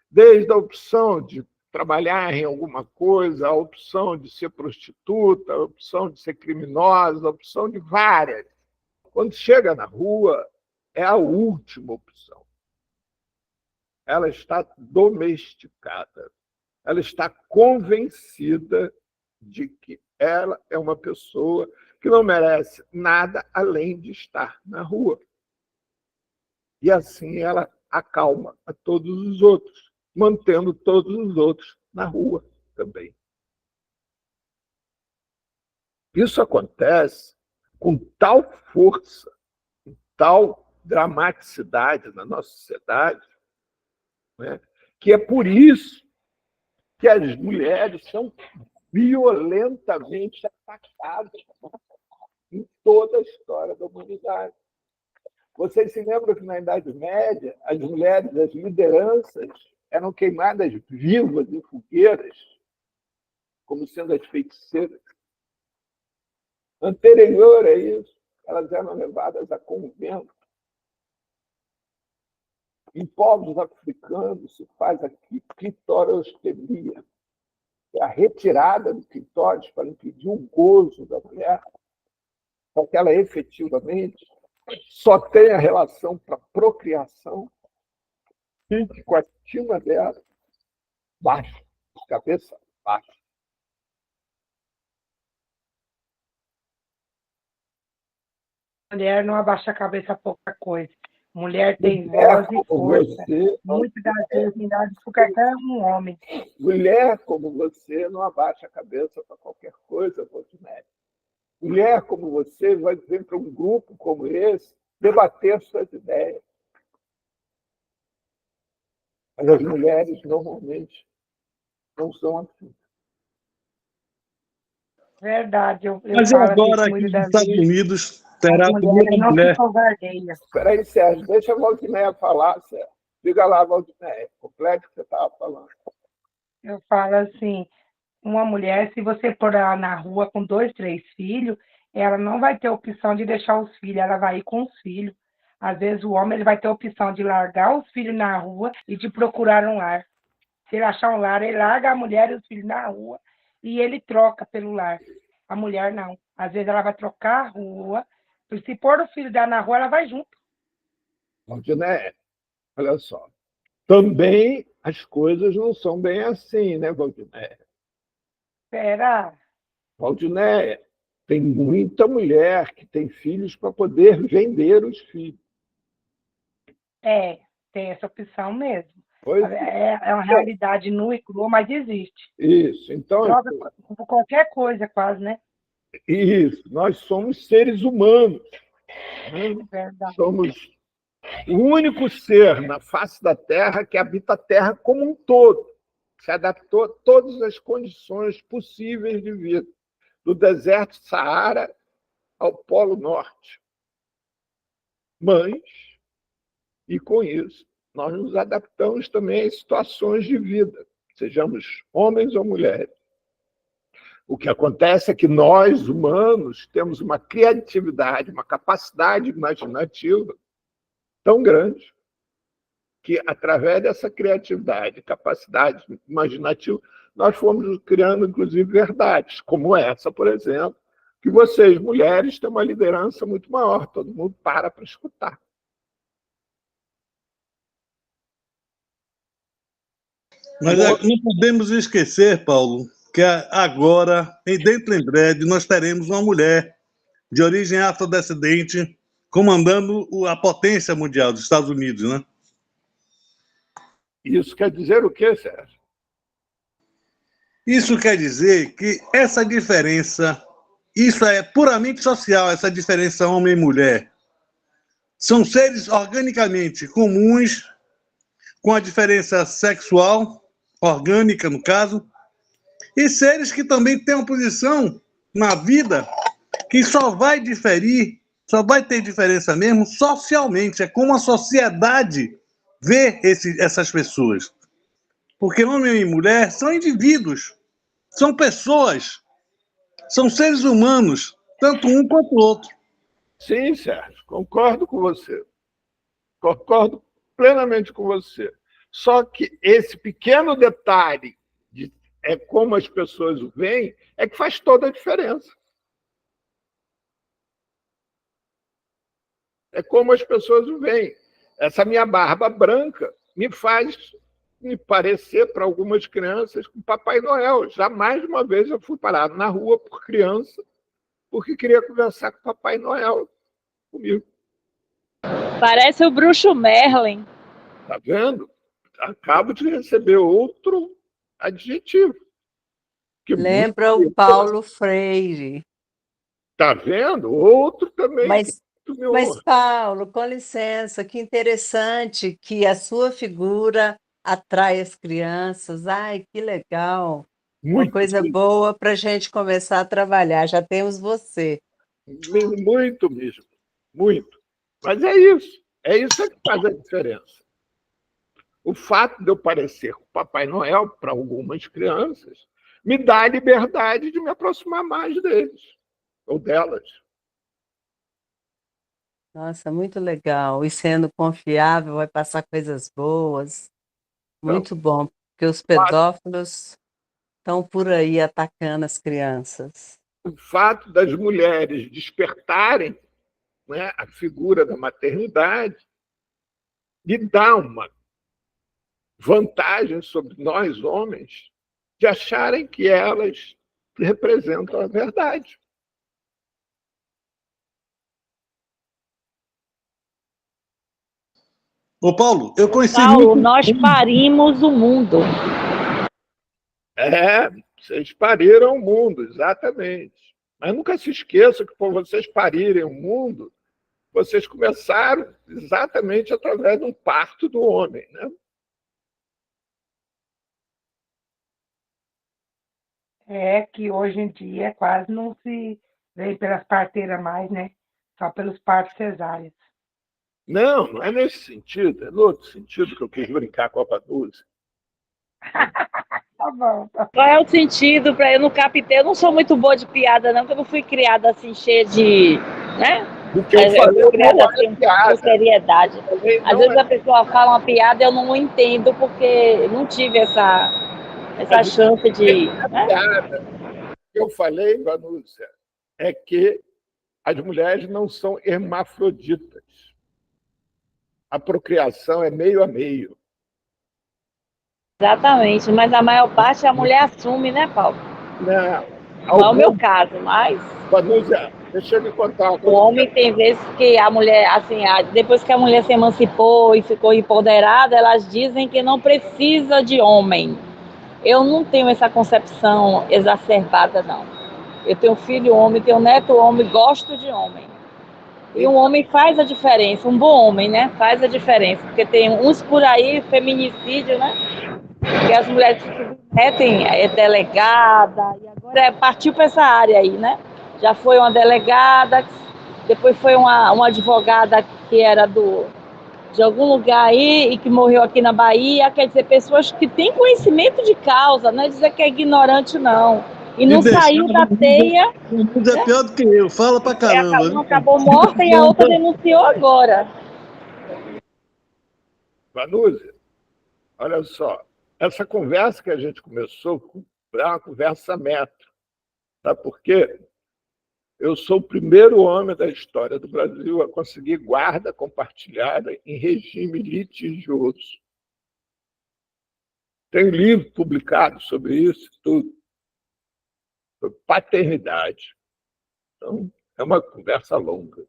Desde a opção de trabalhar em alguma coisa, a opção de ser prostituta, a opção de ser criminosa, a opção de várias. Quando chega na rua, é a última opção. Ela está domesticada. Ela está convencida de que ela é uma pessoa que não merece nada além de estar na rua. E assim ela acalma a todos os outros, mantendo todos os outros na rua também. Isso acontece com tal força, com tal dramaticidade na nossa sociedade, né, que é por isso que as mulheres são violentamente atacadas em toda a história da humanidade. Vocês se lembram que na Idade Média as mulheres, as lideranças, eram queimadas vivas em fogueiras, como sendo as feiticeiras? Anterior a isso, elas eram levadas a convento. Em povos africanos se faz a clitorostomia, é a retirada do clitóris para impedir o gozo da mulher, para que ela efetivamente só tenha relação para procriação, fique com a estima dela baixa, de cabeça baixa. Mulher não abaixa a cabeça a pouca coisa. Mulher tem voz e força. Muitas das vezes ainda do que qualquer um homem. Mulher como você não abaixa a cabeça para qualquer coisa, Valdinei. Mulher como você vai vir para um grupo como esse debater suas ideias. Mas as mulheres normalmente não são assim. Verdade. Mas falo agora assim, aqui nos muitas Estados vezes, Unidos terá a as primeira mulheres não mulher. ficam guardeiras. Espera aí, Sérgio, deixa a Valdinéia falar, Sérgio. Diga lá, Valdinéia, complete o que você estava falando. Eu falo assim, uma mulher, se você pôr ela na rua com 2, 3 filhos, ela não vai ter opção de deixar os filhos, ela vai ir com os filhos. Às vezes o homem ele vai ter a opção de largar os filhos na rua e de procurar um lar. Se ele achar um lar, ele larga a mulher e os filhos na rua e ele troca pelo lar. A mulher não. Às vezes ela vai trocar a rua, se pôr o filho dela na rua, ela vai junto. Valdinéia, olha só. Também as coisas não são bem assim, né, Valdinéia? Será? Valdinéia, tem muita mulher que tem filhos para poder vender os filhos. Tem essa opção mesmo. Pois É uma realidade nua e crua, mas existe. isso. Então, Troca por qualquer coisa, quase, né? isso. Nós somos seres humanos. Né? Verdade. Somos o único ser na face da Terra que habita a Terra como um todo. Se adaptou a todas as condições possíveis de vida, do deserto Saara ao Polo Norte. Mas, e com isso, nós nos adaptamos também a situações de vida, sejamos homens ou mulheres. O que acontece é que nós, humanos, temos uma criatividade, uma capacidade imaginativa tão grande que, através dessa criatividade, capacidade imaginativa, nós fomos criando, inclusive, verdades, como essa, por exemplo, que vocês, mulheres, têm uma liderança muito maior, todo mundo para escutar. Mas não podemos esquecer, Paulo, que agora, dentro em breve, nós teremos uma mulher de origem afrodescendente comandando a potência mundial dos Estados Unidos, né? Isso quer dizer o quê, Sérgio? Isso quer dizer que essa diferença, isso é puramente social, essa diferença homem e mulher. São seres organicamente comuns, com a diferença sexual, orgânica no caso, e seres que também têm uma posição na vida que só vai diferir, só vai ter diferença mesmo socialmente. É como a sociedade vê essas pessoas. Porque homem e mulher são indivíduos, são pessoas, são seres humanos, tanto um quanto o outro. Sim, Sérgio, concordo com você. Concordo plenamente com você. Só que esse pequeno detalhe de como as pessoas o veem é que faz toda a diferença. É como as pessoas o veem. Essa minha barba branca me faz me parecer, para algumas crianças, com Papai Noel. Jamais uma vez eu fui parado na rua por criança porque queria conversar com Papai Noel comigo. Parece o bruxo Merlin. Tá vendo? Acabo de receber outro adjetivo. Que Lembra o Paulo Freire. Tá vendo? Outro também. Mas, Paulo, com licença, que interessante que a sua figura atrai as crianças. Ai, que legal. Uma coisa boa para a gente começar a trabalhar. Já temos você. Muito mesmo. Muito. Mas é isso. É isso que faz a diferença. O fato de eu parecer com Papai Noel para algumas crianças me dá a liberdade de me aproximar mais deles ou delas. Nossa, muito legal. E sendo confiável, vai passar coisas boas. Muito bom, porque os pedófilos estão por aí atacando as crianças. O fato das mulheres despertarem, né, a figura da maternidade lhe dá uma vantagem sobre nós, homens, de acharem que elas representam a verdade. Ô, Paulo, eu conheci Paulo, muito... nós parimos o mundo. Vocês pariram o mundo, exatamente. Mas nunca se esqueça que, por vocês parirem o mundo, vocês começaram exatamente através de um parto do homem, né? É que hoje em dia quase não se vê pelas parteiras mais, né? Só pelos partos cesáreos. Não é nesse sentido, é no outro sentido que eu quis brincar com a Vanusa. Tá bom. Qual é o sentido para eu não captar? Eu não sou muito boa de piada, não, porque eu não fui criada assim, cheia de. Né? Porque eu falei fui criada não é assim, piada. com seriedade. Às Não vezes é... a pessoa fala uma piada e eu não entendo, porque não tive essa chance de. Né? Piada. O que eu falei, Vanusa, é que as mulheres não são hermafroditas. A procriação é meio a meio. Exatamente, mas a maior parte a mulher assume, né, Paulo? Não é o meu caso, mas... Vanusa, deixa eu me contar uma coisa. O homem tem vezes que a mulher, assim, depois que a mulher se emancipou e ficou empoderada, elas dizem que não precisa de homem. Eu não tenho essa concepção exacerbada, não. Eu tenho filho homem, tenho neto homem, gosto de homem. E um homem faz a diferença, um bom homem, né? Faz a diferença, porque tem uns por aí, feminicídio, né? Que as mulheres se submetem, é delegada, e agora partiu para essa área aí, né? Já foi uma delegada, depois foi uma advogada que era de algum lugar aí e que morreu aqui na Bahia. Quer dizer, pessoas que têm conhecimento de causa, não é dizer que é ignorante, não. E não saiu da teia. É pior do que eu, fala pra caramba. Uma acabou morta e a outra denunciou agora. Vanusa, olha só, essa conversa que a gente começou é uma conversa meta. Sabe por quê? Eu sou o primeiro homem da história do Brasil a conseguir guarda compartilhada em regime litigioso. Tem livro publicado sobre isso tudo. Sobre paternidade. Então, é uma conversa longa.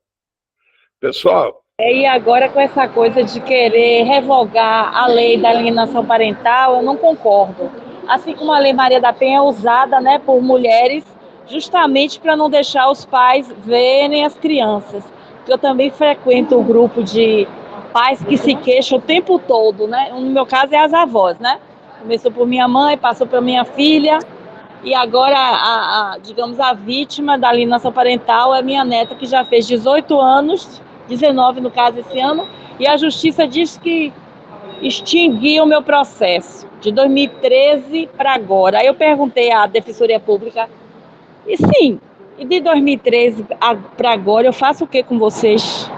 Pessoal, E agora com essa coisa de querer revogar a lei da alienação parental, eu não concordo. Assim como a Lei Maria da Penha é usada, né, por mulheres justamente para não deixar os pais verem as crianças. Eu também frequento o grupo de pais que se queixam o tempo todo, né? No meu caso é as avós, né? Começou por minha mãe, passou para minha filha e agora digamos, a vítima da alienação parental é minha neta que já fez 18 anos, 19 no caso esse ano, e a justiça diz que extinguiu o meu processo de 2013 para agora. Aí eu perguntei à Defensoria Pública, e sim, e de 2013 para agora eu faço o que com vocês?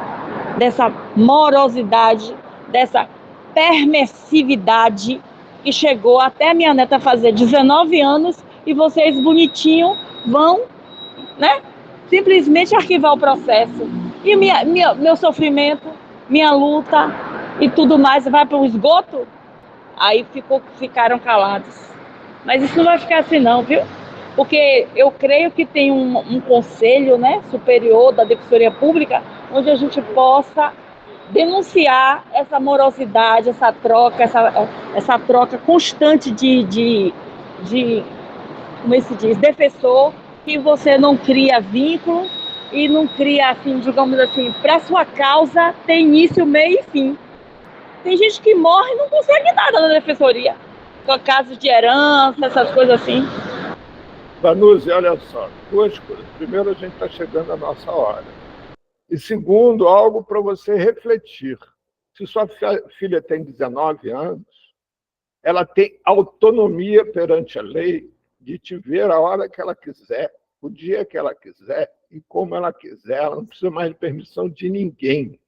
Dessa morosidade, dessa permissividade que chegou até a minha neta fazer 19 anos e vocês bonitinho vão, né, simplesmente arquivar o processo. E meu sofrimento, minha luta e tudo mais vai para o esgoto? Aí ficaram calados. Mas isso não vai ficar assim não, viu? Porque eu creio que tem um conselho, né, superior da Defensoria Pública, onde a gente possa denunciar essa morosidade, essa troca constante de como é que se diz, defensor, que você não cria vínculo e não cria, assim, digamos assim, para sua causa tem início, meio e fim. Tem gente que morre e não consegue nada na defensoria, com casos de herança, essas coisas assim. Vanuzi, olha só, duas coisas. Primeiro, a gente está chegando à nossa hora. E segundo, algo para você refletir. Se sua filha tem 19 anos, ela tem autonomia perante a lei de te ver a hora que ela quiser, o dia que ela quiser e como ela quiser. Ela não precisa mais de permissão de ninguém.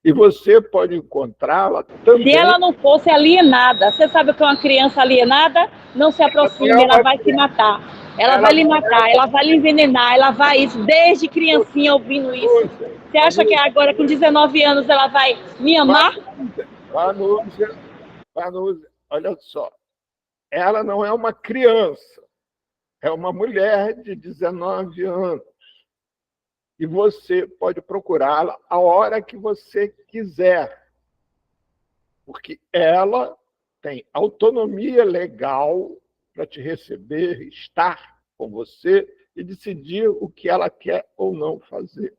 E você pode encontrá-la também... Se ela não fosse alienada, você sabe o que é uma criança alienada? Não se aproxime, ela vai se matar. Ela vai lhe matar, ela vai lhe envenenar, ela vai isso, desde criancinha ouvindo isso. Você acha que agora, com 19 anos, ela vai me amar? Vanuzi, olha só. Ela não é uma criança, é uma mulher de 19 anos. E você pode procurá-la a hora que você quiser, porque ela tem autonomia legal para te receber, estar com você e decidir o que ela quer ou não fazer.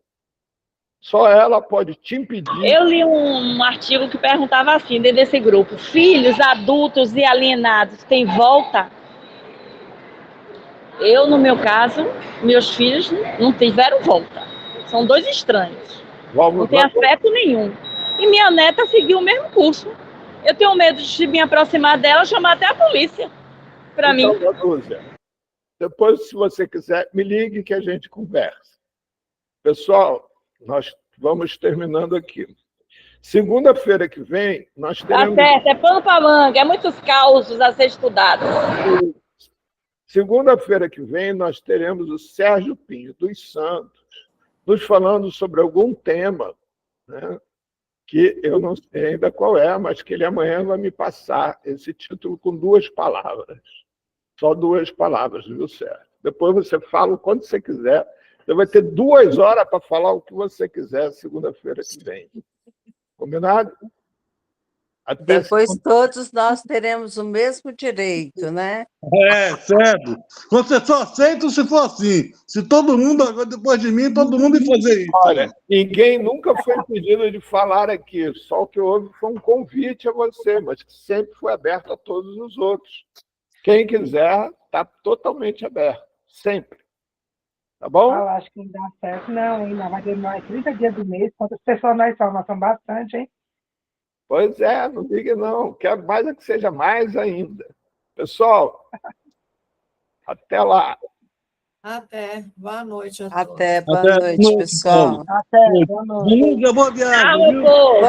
Só ela pode te impedir... Eu li um artigo que perguntava assim, dentro desse grupo, filhos, adultos e alienados têm volta? Eu, no meu caso, meus filhos não tiveram volta. São dois estranhos. Não tem afeto nenhum. E minha neta seguiu o mesmo curso. Eu tenho medo de me aproximar dela, chamar até a polícia para mim. Depois, se você quiser, me ligue que a gente conversa. Pessoal, nós vamos terminando aqui. Segunda-feira que vem, nós teremos... Tá certo, é pano para manga, é muitos causos a ser estudados. Segunda-feira que vem, nós teremos o Sérgio Pinho dos Santos nos falando sobre algum tema, né, que eu não sei ainda qual é, mas que ele amanhã vai me passar esse título com 2 palavras. Só 2 palavras, viu, Sérgio? Depois você fala o quanto você quiser. Você vai ter 2 horas para falar o que você quiser segunda-feira que vem. Combinado? Até Depois todos nós teremos o mesmo direito, né? Certo. Você só aceita se for assim. Se todo mundo, agora depois de mim, todo mundo ia fazer isso. Olha, ninguém nunca foi pedido de falar aqui. Só o que houve foi um convite a você, mas que sempre foi aberto a todos os outros. Quem quiser, está totalmente aberto. Sempre. Tá bom? Eu acho que não dá certo, não, hein? Não vai ter mais 30 dias do mês. Quantas pessoas nós somos? Nós somos bastante, hein? Pois é, não diga não. Quero mais é que seja mais ainda. Pessoal, até lá. Até. Boa noite a todos. Até, boa noite, pessoal. Até, boa noite. Boa viagem. Tchau, povo.